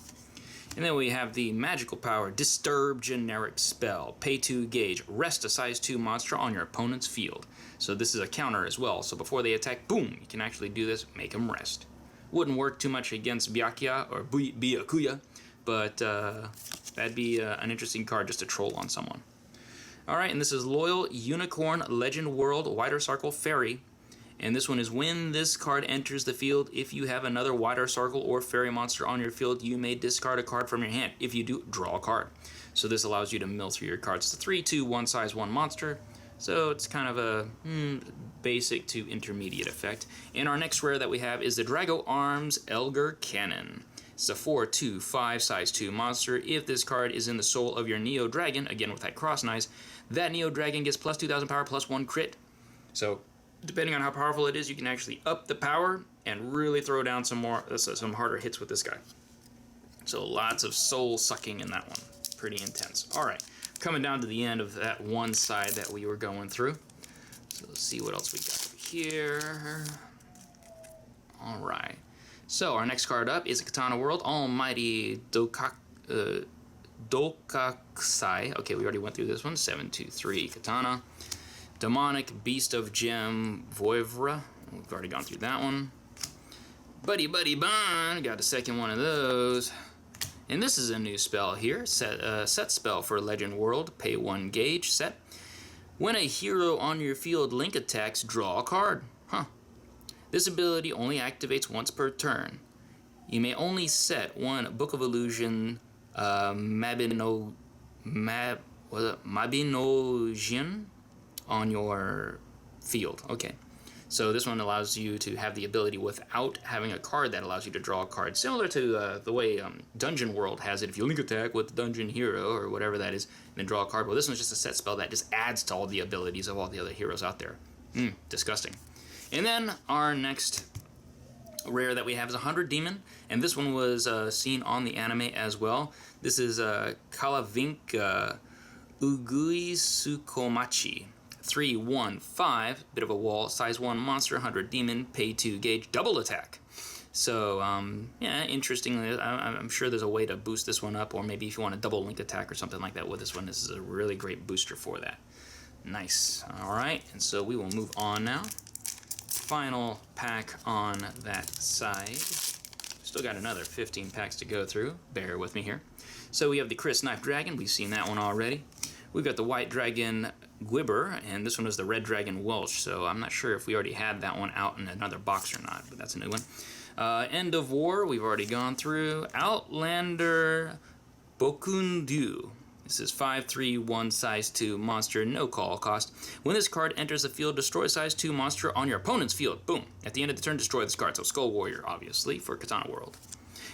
And then we have the Magical Power Disturb Generic Spell. Pay 2 gauge. Rest a size 2 monster on your opponent's field. So this is a counter as well. So before they attack, boom, you can actually do this, make them rest. Wouldn't work too much against Byakuya or Byakuya, but that'd be an interesting card just to troll on someone. Alright, and this is Loyal Unicorn Legend World Wider Circle Fairy. And this one is when this card enters the field, if you have another Wider Circle or Fairy monster on your field, you may discard a card from your hand. If you do, draw a card. So this allows you to mill through your cards. It's a 3/2/1 size 1 monster. So it's kind of a basic to intermediate effect. And our next rare that we have is the Drago Arms Elgar Cannon. It's a 4/2/5 size 2 monster. If this card is in the soul of your Neo Dragon, again with that cross knives, that Neo Dragon gets plus 2,000 power plus 1 crit. So depending on how powerful it is, you can actually up the power and really throw down some harder hits with this guy. So lots of soul sucking in that one. Pretty intense. Alright, coming down to the end of that one side that we were going through. So let's see what else we got here. Alright. So our next card up is a Katana World Almighty Dokakusai. Okay, we already went through this one. 7/2/3 Katana. Demonic Beast of Gem Voivra. We've already gone through that one. Buddy Bun. Got the second one of those. And this is a new spell here, set spell for Legend World, pay 1 gauge, set. When a hero on your field link attacks, draw a card. This ability only activates once per turn. You may only set one Book of Illusion Mabinogion on your field. Okay. So this one allows you to have the ability without having a card that allows you to draw a card. Similar to the way Dungeon World has it. If you link attack with Dungeon Hero or whatever that is, and then draw a card. Well, this one's just a set spell that just adds to all the abilities of all the other heroes out there. Disgusting. And then our next rare that we have is 100 Demon. And this one was seen on the anime as well. This is Kalavink Ugui Sukomachi. 3/1/5, bit of a wall, size 1 monster, 100 demon, pay 2 gauge, double attack. So, yeah, interestingly, I'm sure there's a way to boost this one up, or maybe if you want a double link attack or something like that with this one, this is a really great booster for that. Nice. Alright, and so we will move on now. Final pack on that side. Still got another 15 packs to go through. Bear with me here. So we have the Chris Knife Dragon. We've seen that one already. We've got the White Dragon Gwibber, and this one was the Red Dragon Welsh, so I'm not sure if we already had that one out in another box or not, but that's a new one. End of War, we've already gone through. Outlander Bokundu. This is 5/3/1 size 2 monster, no call cost. When this card enters the field, destroy size 2 monster on your opponent's field. Boom. At the end of the turn, destroy this card. So Skull Warrior, obviously, for Katana World.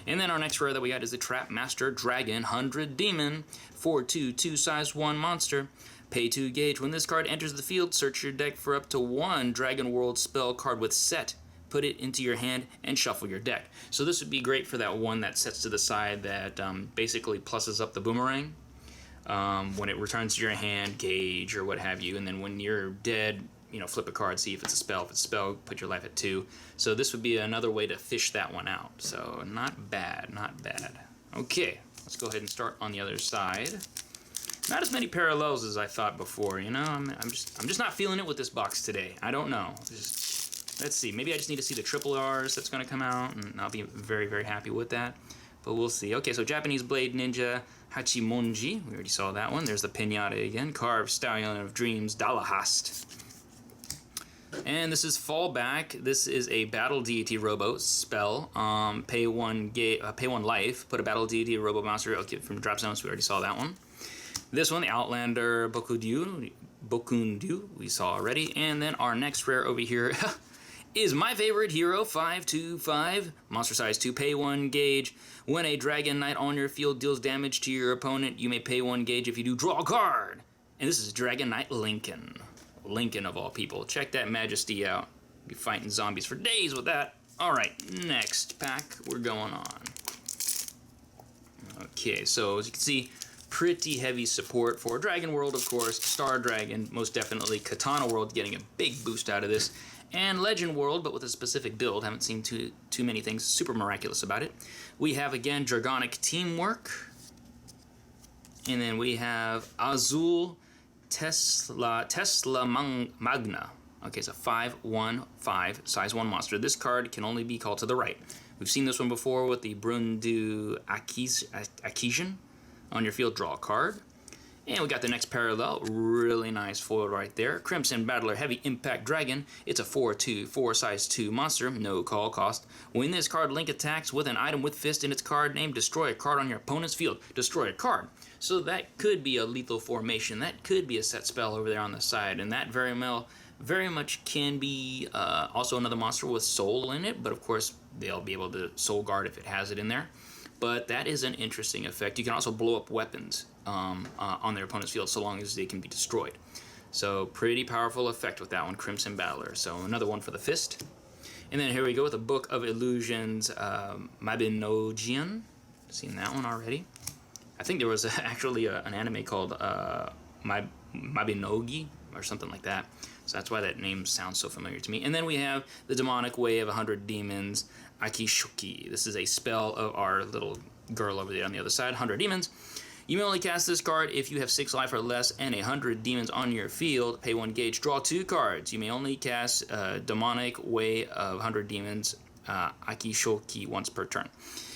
And then our next rare that we got is the Trap Master Dragon 100 Demon, 4/2/2 size 1 monster. Pay 2 gauge. When this card enters the field, search your deck for up to 1 Dragon World spell card with set. Put it into your hand and shuffle your deck. So this would be great for that one that sets to the side that basically pluses up the boomerang. When it returns to your hand, gauge or what have you, and then when you're dead, you know, flip a card, see if it's a spell. If it's a spell, put your life at 2. So this would be another way to fish that one out. So not bad, not bad. Okay, let's go ahead and start on the other side. Not as many parallels as I thought before, you know. I'm just not feeling it with this box today. I don't know. Let's see. Maybe I just need to see the triple R's that's going to come out, and I'll be very, very happy with that. But we'll see. Okay, so Japanese Blade Ninja Hachimonji. We already saw that one. There's the Pinata again. Carved Stallion of Dreams Dalahast. And this is Fallback. This is a Battle Deity Robo spell. Pay one life. Put a Battle Deity Robo monster from the drop zone. So we already saw that one. This one, the Outlander Bokundu, we saw already. And then our next rare over here is my favorite hero, 5/2/5, monster size 2, pay 1 gauge. When a Dragon Knight on your field deals damage to your opponent, you may pay 1 gauge. If you do, draw a card. And this is Dragon Knight Lincoln. Lincoln of all people. Check that majesty out. Be fighting zombies for days with that. Alright, next pack we're going on. Okay, so as you can see, pretty heavy support for Dragon World, of course. Star Dragon, most definitely. Katana World getting a big boost out of this. And Legend World, but with a specific build. Haven't seen too many things super miraculous about it. We have, again, Dragonic Teamwork. And then we have Azul Tesla Magna. Okay, so 5/1/5, size 1 monster. This card can only be called to the right. We've seen this one before with the Brundu Akishin. On your field, draw a card. And we got the next parallel. Really nice foil right there. Crimson Battler Heavy Impact Dragon. It's a 4/2/4 size 2 monster. No call cost. When this card link attacks with an item with fist in its card name, destroy a card on your opponent's field. Destroy a card. So that could be a lethal formation. That could be a set spell over there on the side. And that very much can be also another monster with soul in it. But of course, they'll be able to soul guard if it has it in there. But that is an interesting effect. You can also blow up weapons on their opponent's field so long as they can be destroyed. So pretty powerful effect with that one, Crimson Battler. So another one for the fist. And then here we go with the Book of Illusions, Mabinogion. Seen that one already. I think there was actually an anime called Mabinogi or something like that. So that's why that name sounds so familiar to me. And then we have the Demonic Wave, 100 Demons, Akishuki. This is a spell of our little girl over there on the other side, 100 Demons. You may only cast this card if you have 6 life or less and 100 demons on your field. Pay 1 gauge, draw 2 cards. You may only cast Demonic Way of 100 Demons, Akishoki, once per turn.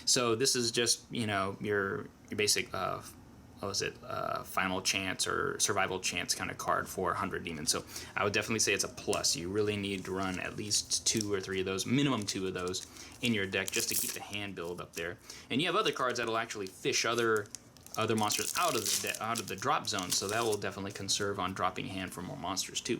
So this is just, you know, your basic what was it, final chance or survival chance kind of card for 100 demons. So I would definitely say it's a plus. You really need to run at least 2 or 3 of those, minimum 2 of those in your deck just to keep the hand build up there. And you have other cards that'll actually fish other monsters out of the drop zone, so that will definitely conserve on dropping hand for more monsters too.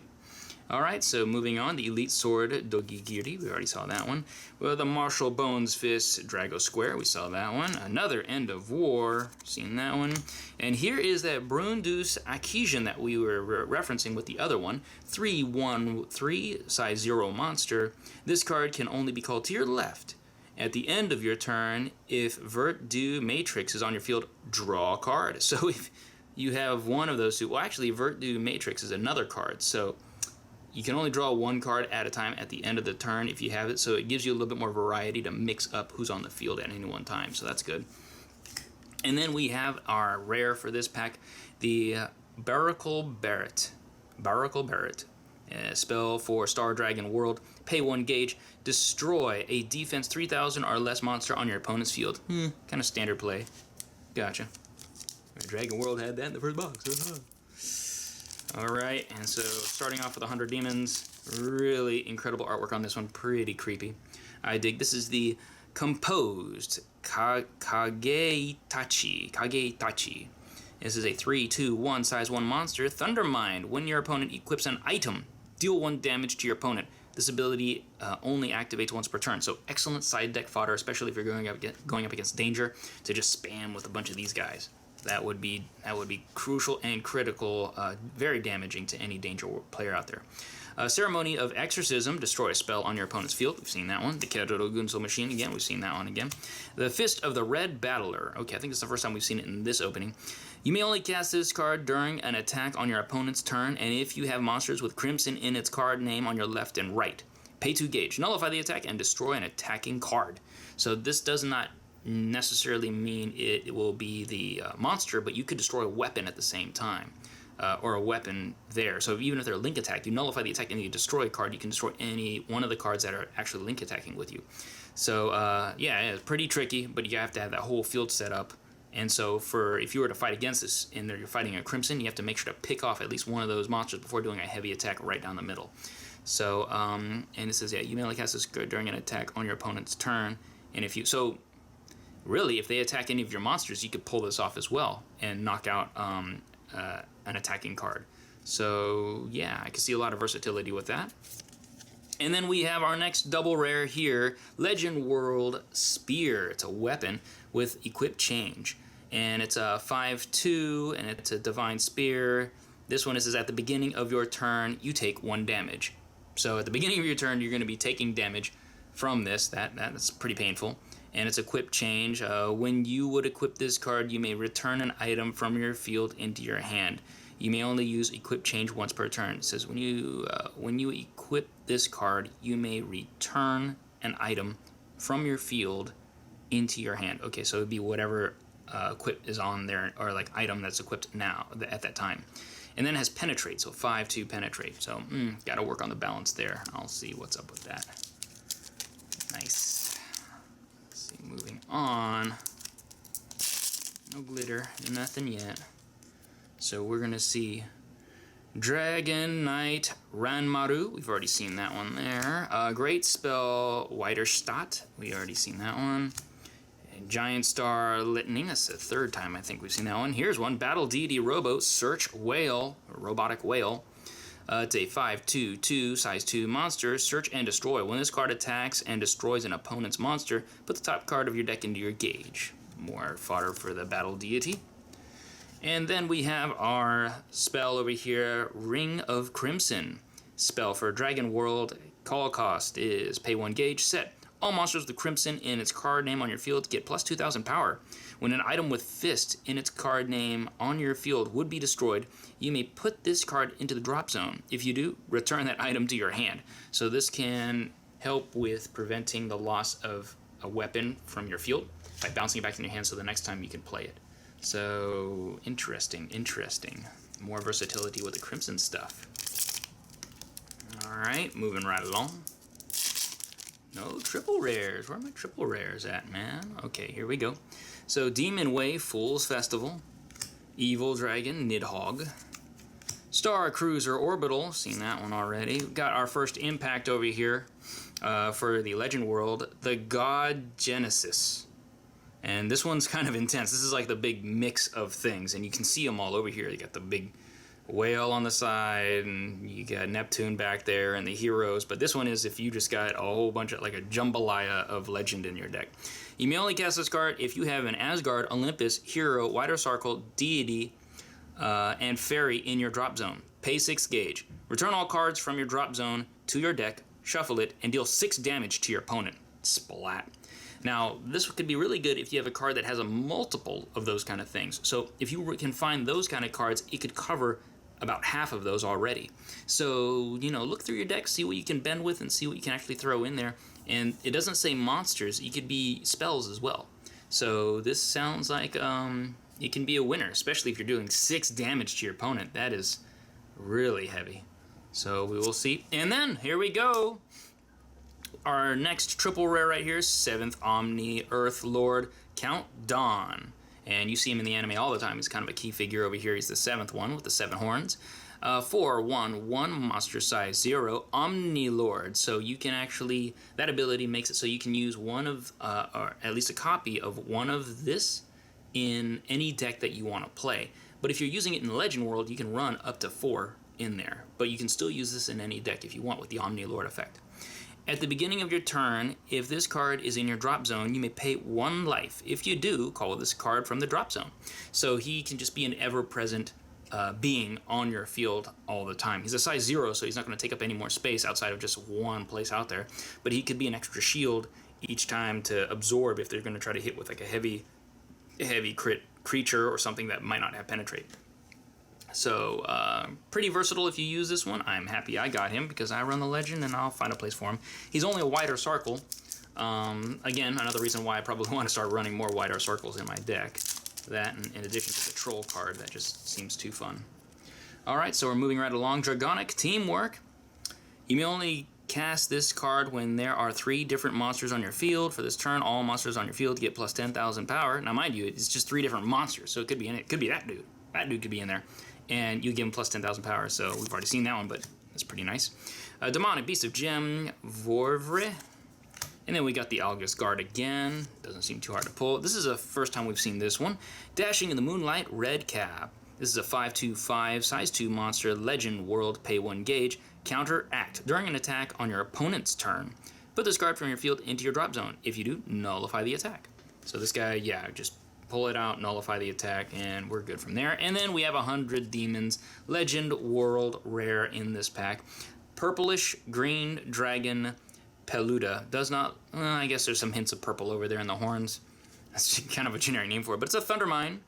Alright, so moving on, the Elite Sword Dogigiri, we already saw that one. Well, the Martial Bones Fist Drago Square, we saw that one. Another End of War, seen that one. And here is that Brundus Akijin that we were referencing with the other one. 3/1/3, size 0 monster. This card can only be called to your left. At the end of your turn, if Vert Du Matrix is on your field, draw a card. So if you have one of those two, well actually Vert Du Matrix is another card, so you can only draw 1 card at a time at the end of the turn if you have it, so it gives you a little bit more variety to mix up who's on the field at any one time, so that's good. And then we have our rare for this pack, the Baracle Barret. Spell for Star Dragon World. Pay 1 gauge. Destroy a defense 3000 or less monster on your opponent's field. Kind of standard play. Gotcha. Dragon World had that in the first box. Alright, and so starting off with 100 demons, really incredible artwork on this one, pretty creepy. I dig. This is the Composed Kage-Tachi. This is a 3/2/1 size 1 monster, Thundermind. When your opponent equips an item, deal 1 damage to your opponent. This ability only activates once per turn, so excellent side deck fodder, especially if you're going up against danger, to just spam with a bunch of these guys. That would be crucial and critical, very damaging to any danger player out there. Ceremony of Exorcism, destroy a spell on your opponent's field. We've seen that one. The Keroro Gunso Machine, again, we've seen that one again. The Fist of the Red Battler. Okay, I think it's the first time we've seen it in this opening. You may only cast this card during an attack on your opponent's turn, and if you have monsters with Crimson in its card name on your left and right. Pay 2 gauge. Nullify the attack and destroy an attacking card. So this does not necessarily mean it will be the monster, but you could destroy a weapon at the same time, or a weapon there. So even if they're link attack, you nullify the attack and you destroy a card, you can destroy any one of the cards that are actually link attacking with you. So yeah, it's pretty tricky, but you have to have that whole field set up. And so if you were to fight against this and you're fighting a Crimson, you have to make sure to pick off at least one of those monsters before doing a heavy attack right down the middle. So and it says, yeah, you may only cast this card during an attack on your opponent's turn, and if you really, if they attack any of your monsters, you could pull this off as well and knock out an attacking card. So yeah, I can see a lot of versatility with that. And then we have our next double rare here, Legend World Spear. It's a weapon with equip change, and it's a 5/2, and it's a Divine Spear. This one is at the beginning of your turn, you take 1 damage. So at the beginning of your turn, you're going to be taking damage from this. That's pretty painful. And it's equip change. When you would equip this card, you may return an item from your field into your hand. You may only use equip change once per turn. It says when you equip this card, you may return an item from your field into your hand. Okay, so it would be whatever equip is on there, or like item that's equipped now at that time. And then it has penetrate, so 5/2 penetrate. So got to work on the balance there. I'll see what's up with that. Nice. Moving on. No glitter, nothing yet. So we're gonna see Dragon Knight Ranmaru. We've already seen that one there. Great Spell Widerstadt. We already seen that one. And Giant Star Litany. That's the 3rd time I think we've seen that one. Here's one. Battle Deity Robo Search Whale, Robotic Whale. It's a 5/2/2 size 2 monster. Search and destroy. When this card attacks and destroys an opponent's monster, put the top card of your deck into your gauge. More fodder for the Battle Deity. And then we have our spell over here, Ring of Crimson. Spell for Dragon World. Call cost is pay 1 gauge. Set. All monsters with Crimson in its card name on your field get plus 2,000 power. When an item with Fist in its card name on your field would be destroyed, you may put this card into the drop zone. If you do, return that item to your hand. So this can help with preventing the loss of a weapon from your field by bouncing it back in your hand so the next time you can play it. So interesting. More versatility with the Crimson stuff. Alright, moving right along. No triple rares. Where are my triple rares at, man? Okay, here we go. So Demon Way, Fool's Festival. Evil Dragon, Nidhogg. Star Cruiser Orbital, seen that one already. Got our first impact over here for the Legend World, the God Genesis. And this one's kind of intense. This is like the big mix of things, and you can see them all over here. You got the big whale on the side, and you got Neptune back there, and the heroes. But this one is if you just got a whole bunch of, like a jambalaya of legend in your deck. You may only cast this card if you have an Asgard, Olympus, hero, Wider Circle, deity, and fairy in your drop zone. Pay 6 gauge. Return all cards from your drop zone to your deck, shuffle it, and deal 6 damage to your opponent. Splat. Now, this could be really good if you have a card that has a multiple of those kind of things. So if you can find those kind of cards, it could cover about half of those already. So, you know, look through your deck, see what you can bend with, and see what you can actually throw in there. And it doesn't say monsters, it could be spells as well. So this sounds like it can be a winner, especially if you're doing 6 damage to your opponent. That is really heavy. So we will see. And then, here we go. Our next triple rare right here, 7th Omni Earth Lord, Count Dawn. And you see him in the anime all the time. He's kind of a key figure over here. He's the 7th one with the 7 horns. 4/1/1 monster size 0 Omni Lord. So you can actually, that ability makes it so you can use one of, or at least a copy of one of this in any deck that you want to play. But if you're using it in the Legend World, you can run up to 4 in there. But you can still use this in any deck if you want with the Omni Lord effect. At the beginning of your turn, if this card is in your drop zone, you may pay 1 life. If you do, call this card from the drop zone. So he can just be an ever-present being on your field all the time. He's a size 0, so he's not going to take up any more space outside of just one place out there. But he could be an extra shield each time to absorb if they're going to try to hit with like a heavy crit creature or something that might not have penetrate. So, pretty versatile if you use this one. I'm happy I got him because I run the Legend and I'll find a place for him. He's only a Wider Circle. Again, another reason why I probably want to start running more Wider Circles in my deck. That, and in addition to the Troll card, that just seems too fun. Alright, so we're moving right along. Dragonic Teamwork. You may only cast this card when there are 3 different monsters on your field. For this turn, all monsters on your field get plus 10,000 power. Now, mind you, it's just 3 different monsters, so it could be in it. It could be that dude. That dude could be in there. And you give him plus 10,000 power, so we've already seen that one, but that's pretty nice. Demonic Beast of Gem, Vorvre. And then we got the August Guard again. Doesn't seem too hard to pull. This is the first time we've seen this one. Dashing in the Moonlight, Red Cap. This is a 5/2/5, size 2 monster, Legend World, pay 1 gauge. Counteract. During an attack on your opponent's turn, put this card from your field into your drop zone. If you do, nullify the attack. So this guy, yeah, just pull it out, nullify the attack, and we're good from there. And then we have 100 Demons, Legend World rare in this pack. Purplish Green Dragon Peluda. Does not, I guess there's some hints of purple over there in the horns. That's kind of a generic name for it, but it's a Thundermine.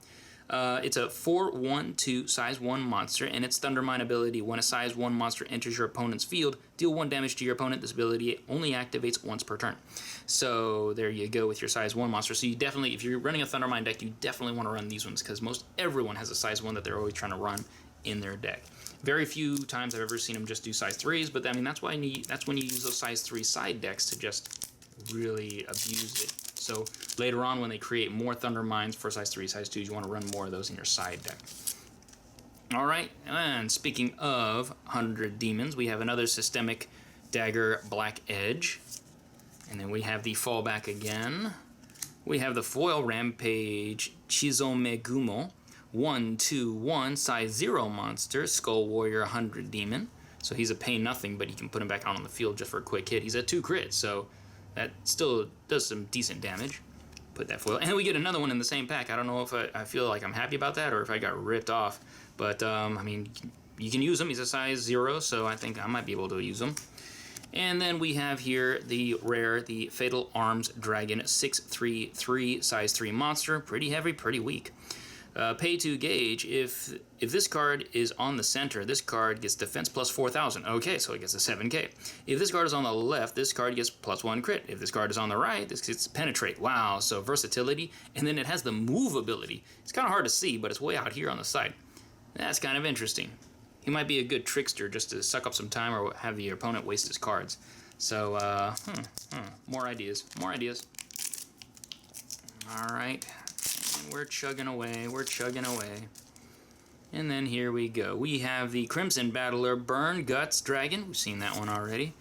It's a 4/1/2 size 1 monster, and its Thundermine ability, when a size 1 monster enters your opponent's field, deal 1 damage to your opponent. This ability only activates once per turn. So there you go with your size 1 monster. So you definitely, if you're running a Thundermine deck, you definitely want to run these ones, because most everyone has a size 1 that they're always trying to run in their deck. Very few times I've ever seen them just do size 3s, but I mean that's when you use those size 3 side decks to just really abuse it. So later on, when they create more Thunder Mines for size 3, size 2s, you want to run more of those in your side deck. Alright, and speaking of 100 Demons, we have another Systemic Dagger Black Edge. And then we have the fallback again. We have the Foil Rampage Chizomegumo. 1/2/1 size 0 monster, Skull Warrior 100 Demon. So he's a pay nothing, but you can put him back out on the field just for a quick hit. He's a 2 crit, so that still does some decent damage. Put that foil. And then we get another one in the same pack. I don't know if I feel like I'm happy about that or if I got ripped off. But, I mean, you can use him. He's a size 0, so I think I might be able to use him. And then we have here the rare, the Fatal Arms Dragon 6/3/3 size 3 monster. Pretty heavy, pretty weak. Pay 2 gauge. If this card is on the center, this card gets defense plus 4,000. Okay, so it gets a 7k. If this card is on the left, this card gets plus 1 crit. If this card is on the right, this gets penetrate. Wow, so versatility. And then it has the move ability. It's kind of hard to see, but it's way out here on the side. That's kind of interesting. He might be a good trickster just to suck up some time or have the opponent waste his cards. So, more ideas, more ideas. All right, and we're chugging away, we're chugging away. And then here we go. We have the Crimson Battler Burn Guts Dragon. We've seen that one already.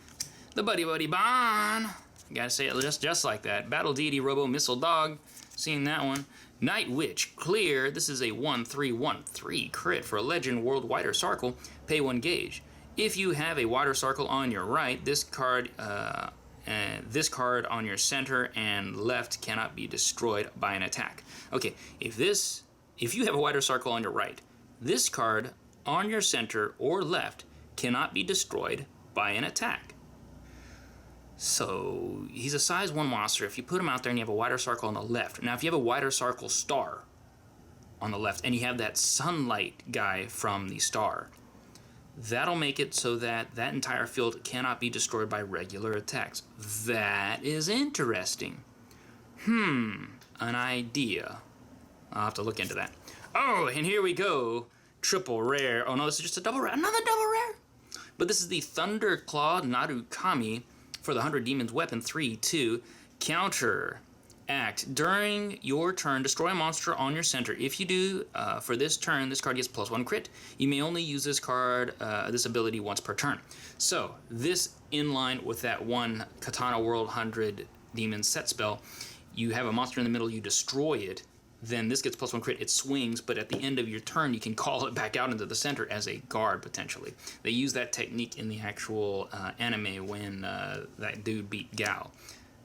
The Buddy Bon. Gotta say it just like that. Battle Deity Robo Missile Dog. Seen that one. Night Witch Clear. This is a 1/3/1/3 crit for a Legend World Water Circle. Pay 1 gauge. If you have a water circle on your right, this card on your center and left cannot be destroyed by an attack. Okay, if you have a water circle on your right, this card on your center or left cannot be destroyed by an attack. So he's a size 1 monster. If you put him out there and you have a wider circle on the left. Now if you have a wider circle star on the left and you have that sunlight guy from the star, that'll make it so that that entire field cannot be destroyed by regular attacks. That is interesting. An idea. I'll have to look into that. Oh, and here we go. Triple rare. Oh no, this is just a double rare. Another double rare. But this is the Thunderclaw Narukami for the 100 Demons Weapon 3/2. Counter. Act. During your turn, destroy a monster on your center. If you do, for this turn, this card gets +1 crit. You may only use this card, this ability once per turn. So, this in line with that one Katana World 100 Demons set spell. You have a monster in the middle, you destroy it, then this gets +1 crit, it swings, but at the end of your turn, you can call it back out into the center as a guard, potentially. They use that technique in the actual anime when that dude beat Gao.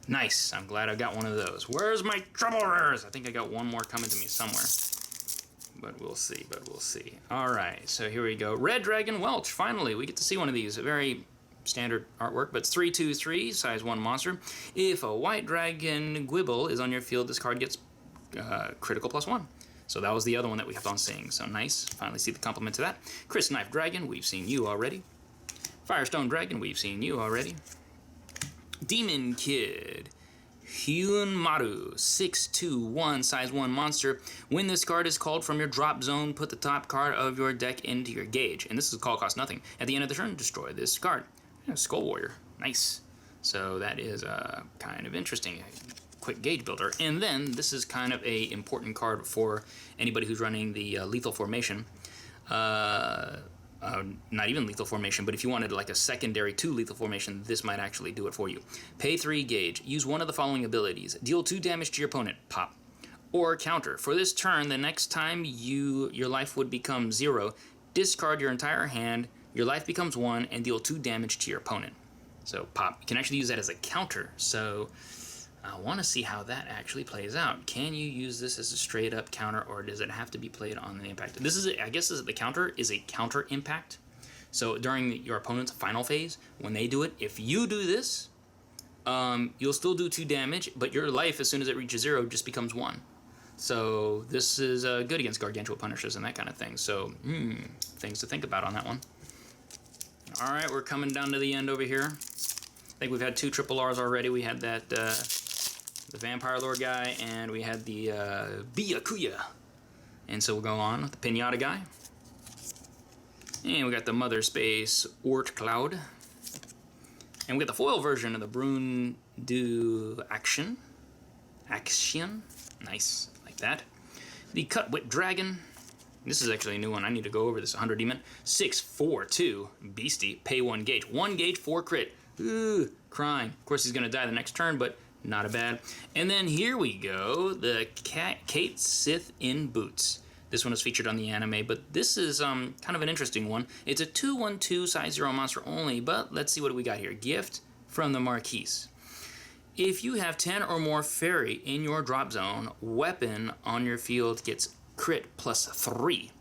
Nice, I'm glad I got one of those. Where's my trouble rares? I think I got one more coming to me somewhere. But we'll see, Alright, so here we go. Red Dragon Welch, finally, we get to see one of these. A very standard artwork, but it's 3/2/3, size 1 monster. If a White Dragon Gwibble is on your field, this card gets critical +1. So that was the other one that we kept on seeing. So nice. Finally see the complement to that. Chris Knife Dragon, we've seen you already. Firestone Dragon, we've seen you already. Demon Kid. Hyunmaru, 6/2/1, size 1 monster. When this card is called from your drop zone, put the top card of your deck into your gauge. And this is call cost nothing. At the end of the turn, destroy this card. Skull Warrior. Nice. So that is kind of interesting. Quick gauge builder. And then this is kind of a important card for anybody who's running the lethal formation. Not even lethal formation, but if you wanted like a secondary to lethal formation, this might actually do it for you. Pay 3 gauge. Use one of the following abilities. Deal 2 damage to your opponent. Pop. Or counter. For this turn, the next time your life would become 0, discard your entire hand, your life becomes 1, and deal 2 damage to your opponent. So pop. You can actually use that as a counter. So I want to see how that actually plays out. Can you use this as a straight up counter, or does it have to be played on the impact? This is, I guess, the counter is a counter impact. So during your opponent's final phase, when they do it, if you do this, you'll still do 2 damage, but your life, as soon as it reaches 0, just becomes 1. So this is good against Gargantua Punishers and that kind of thing. So things to think about on that one. All right, we're coming down to the end over here. I think we've had 2 triple Rs already. We had that the Vampire Lord guy, and we had the Byakuya. And so we'll go on with the Pinata guy. And we got the Mother Space Ort Cloud. And we got the foil version of the Brune du Action. Nice, like that. The Cutwit Dragon. This is actually a new one. I need to go over this. 100 Demon. 6/4/2 Beastie. Pay 1 gauge. 1 gauge, 4 crit. Ooh, crying. Of course, he's going to die the next turn, but not a bad. And then here we go. The Kate Sith in Boots. This one was featured on the anime, but this is kind of an interesting one. It's a 2/1/2 size 0 monster only, but let's see what we got here. Gift from the Marquise. If you have 10 or more fairy in your drop zone, weapon on your field gets crit +3.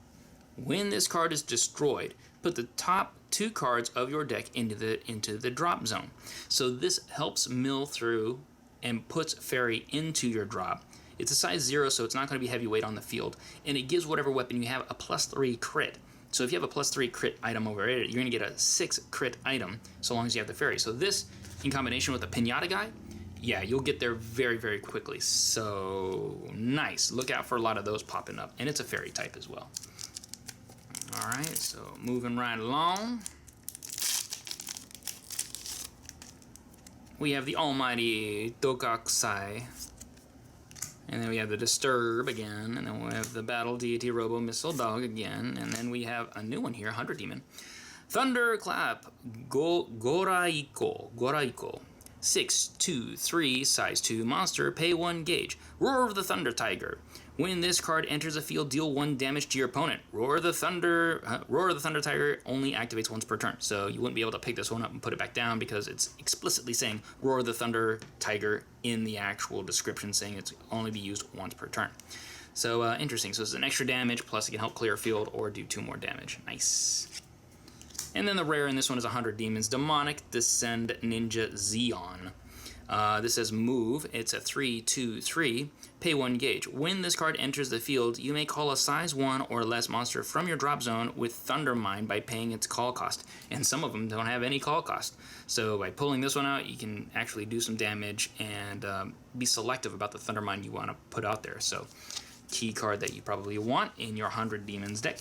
When this card is destroyed, put the top 2 cards of your deck into the drop zone. So this helps mill through and puts fairy into your drop. It's a size 0, so it's not going to be heavyweight on the field, and it gives whatever weapon you have a +3 crit. So if you have a +3 crit item over it, you're going to get a 6 crit item so long as you have the fairy. So this, in combination with the Pinata guy, yeah, you'll get there very, very quickly. So nice. Look out for a lot of those popping up, and it's a fairy type as well. All right, so moving right along. We have the almighty Dokakusai. And then we have the Disturb again. And then we have the Battle Deity Robo Missile Dog again. And then we have a new one here, 100 Demon. Thunderclap Goraiko. 6, 2, 3, size 2 monster, pay 1 gauge. Roar of the Thunder Tiger. When this card enters the field, deal 1 damage to your opponent. Roar of the Thunder Tiger only activates once per turn. So you wouldn't be able to pick this one up and put it back down because it's explicitly saying Roar of the Thunder Tiger in the actual description, saying it's only be used once per turn. So interesting. So it's an extra damage, plus it can help clear a field or do 2 more damage. Nice. And then the rare in this one is 100 Demons. Demonic Descend Ninja Zeon. This says move. It's a 3/2/3. Pay 1 gauge. When this card enters the field, you may call a size 1 or less monster from your drop zone with Thunder Mine by paying its call cost. And some of them don't have any call cost. So by pulling this one out, you can actually do some damage and be selective about the Thunder Mine you want to put out there. So key card that you probably want in your 100 Demons deck.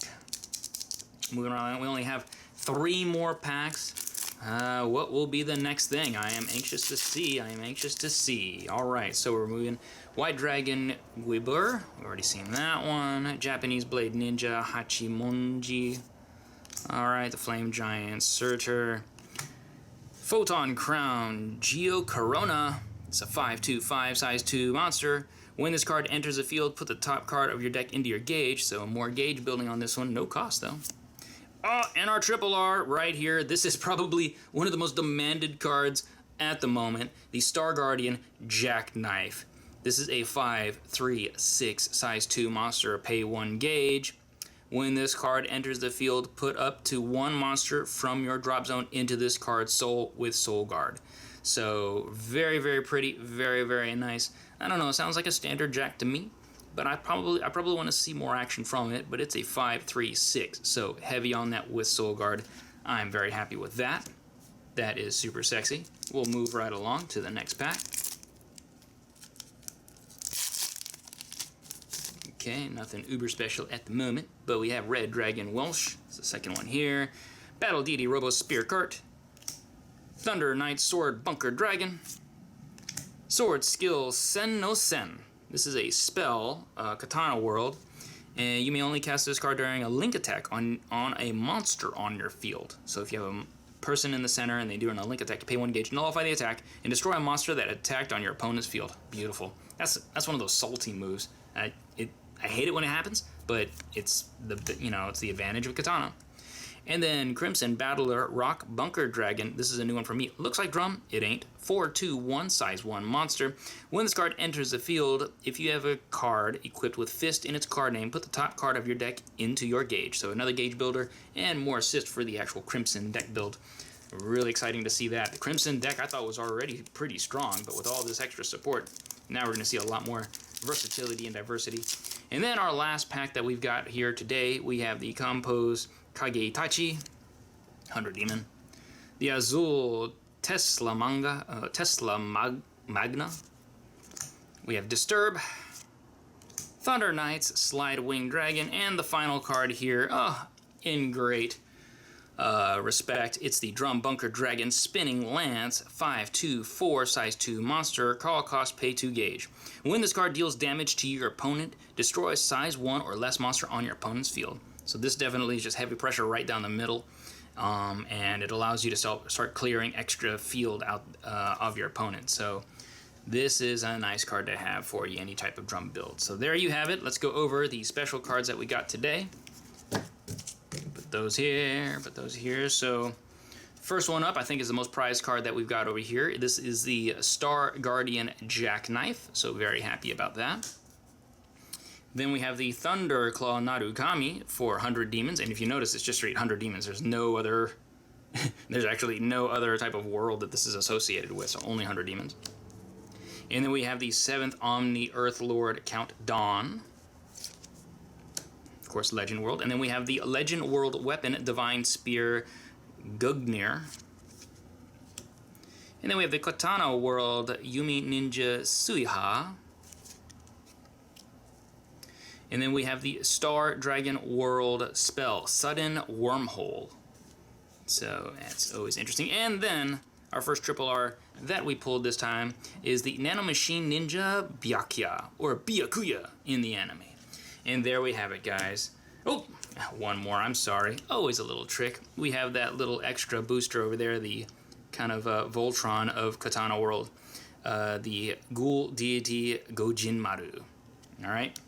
Moving on, we only have 3 more packs. What will be the next thing? I am anxious to see. Alright, so we're moving. White Dragon Guibur. We've already seen that one. Japanese Blade Ninja Hachimonji. Alright, the Flame Giant Surtur. Photon Crown Geo Corona. It's a 5/2/5 size 2 monster. When this card enters the field, put the top card of your deck into your gauge. So more gauge building on this one. No cost though. Oh, and our triple R right here. This is probably one of the most demanded cards at the moment. The Star Guardian Jackknife. This is a 5/3/6 size 2 monster. Pay 1 gauge. When this card enters the field, put up to 1 monster from your drop zone into this card's soul with Soul Guard. So very, very pretty. Very, very nice. I don't know. It sounds like a standard Jack to me. But I probably want to see more action from it, but it's a 5/3/6, so heavy on that with Soul Guard. I'm very happy with that. That is super sexy. We'll move right along to the next pack. Okay, nothing uber special at the moment, but we have Red Dragon Welsh. It's the second one here. Battle Deity Robo Spear Cart. Thunder Knight Sword Bunker Dragon. Sword Skill Sen no Sen. This is a spell, Katana World, and you may only cast this card during a link attack on a monster on your field. So if you have a person in the center and they do a link attack, you pay 1 gauge, nullify the attack, and destroy a monster that attacked on your opponent's field. Beautiful. That's one of those salty moves. I hate it when it happens, but it's the advantage of Katana. And then Crimson Battler Rock Bunker Dragon. This is a new one for me. Looks like drum. It ain't. 4/2/1 size 1 monster. When this card enters the field, if you have a card equipped with Fist in its card name, put the top card of your deck into your gauge. So another gauge builder and more assist for the actual Crimson deck build. Really exciting to see that. The Crimson deck I thought was already pretty strong, but with all this extra support, now we're going to see a lot more versatility and diversity. And then our last pack that we've got here today, we have the Compose Kage Itachi, 100 Demon. The Azul Tesla Magna. We have Disturb, Thunder Knights, Slide Wing Dragon, and the final card here, in great respect, it's the Drum Bunker Dragon Spinning Lance, 5/2/4 size 2 monster, call cost, pay 2 gauge. When this card deals damage to your opponent, destroy a size 1 or less monster on your opponent's field. So this definitely is just heavy pressure right down the middle, and it allows you to start clearing extra field out of your opponent. So this is a nice card to have for you, any type of drum build. So there you have it. Let's go over the special cards that we got today. Put those here. So first one up, I think, is the most prized card that we've got over here. This is the Star Guardian Jackknife, so very happy about that. Then we have the Thunderclaw Narukami for 100 Demons, and if you notice, it's just straight 100 Demons. There's no other, there's actually no other type of world that this is associated with, so only 100 Demons. And then we have the 7th Omni Earth Lord Count Dawn. Of course, Legend World. And then we have the Legend World Weapon Divine Spear Gugnir. And then we have the Katana World Yumi Ninja Suiha. And then we have the Star Dragon World spell, Sudden Wormhole. So that's always interesting. And then our first triple R, that we pulled this time is the Nanomachine Ninja Byakuya, or Byakuya in the anime. And there we have it, guys. Oh, one more, I'm sorry. Always a little trick. We have that little extra booster over there, the kind of Voltron of Katana World. The Ghoul Deity Gojinmaru. Alright?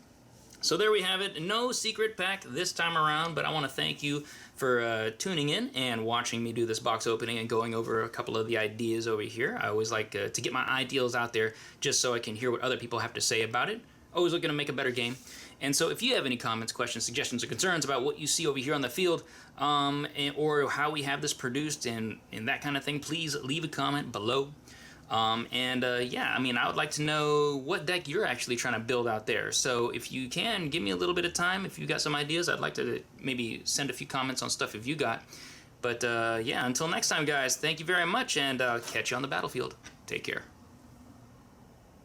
So there we have it. No secret pack this time around, but I want to thank you for tuning in and watching me do this box opening and going over a couple of the ideas over here. I always like to get my ideals out there just so I can hear what other people have to say about it. Always looking to make a better game. And so if you have any comments, questions, suggestions, or concerns about what you see over here on the field, or how we have this produced and that kind of thing, please leave a comment below. Yeah, I mean, I would like to know what deck you're actually trying to build out there. So if you can, give me a little bit of time. If you got some ideas, I'd like to maybe send a few comments on stuff if you got. But yeah, until next time, guys, thank you very much, and catch you on the battlefield. Take care.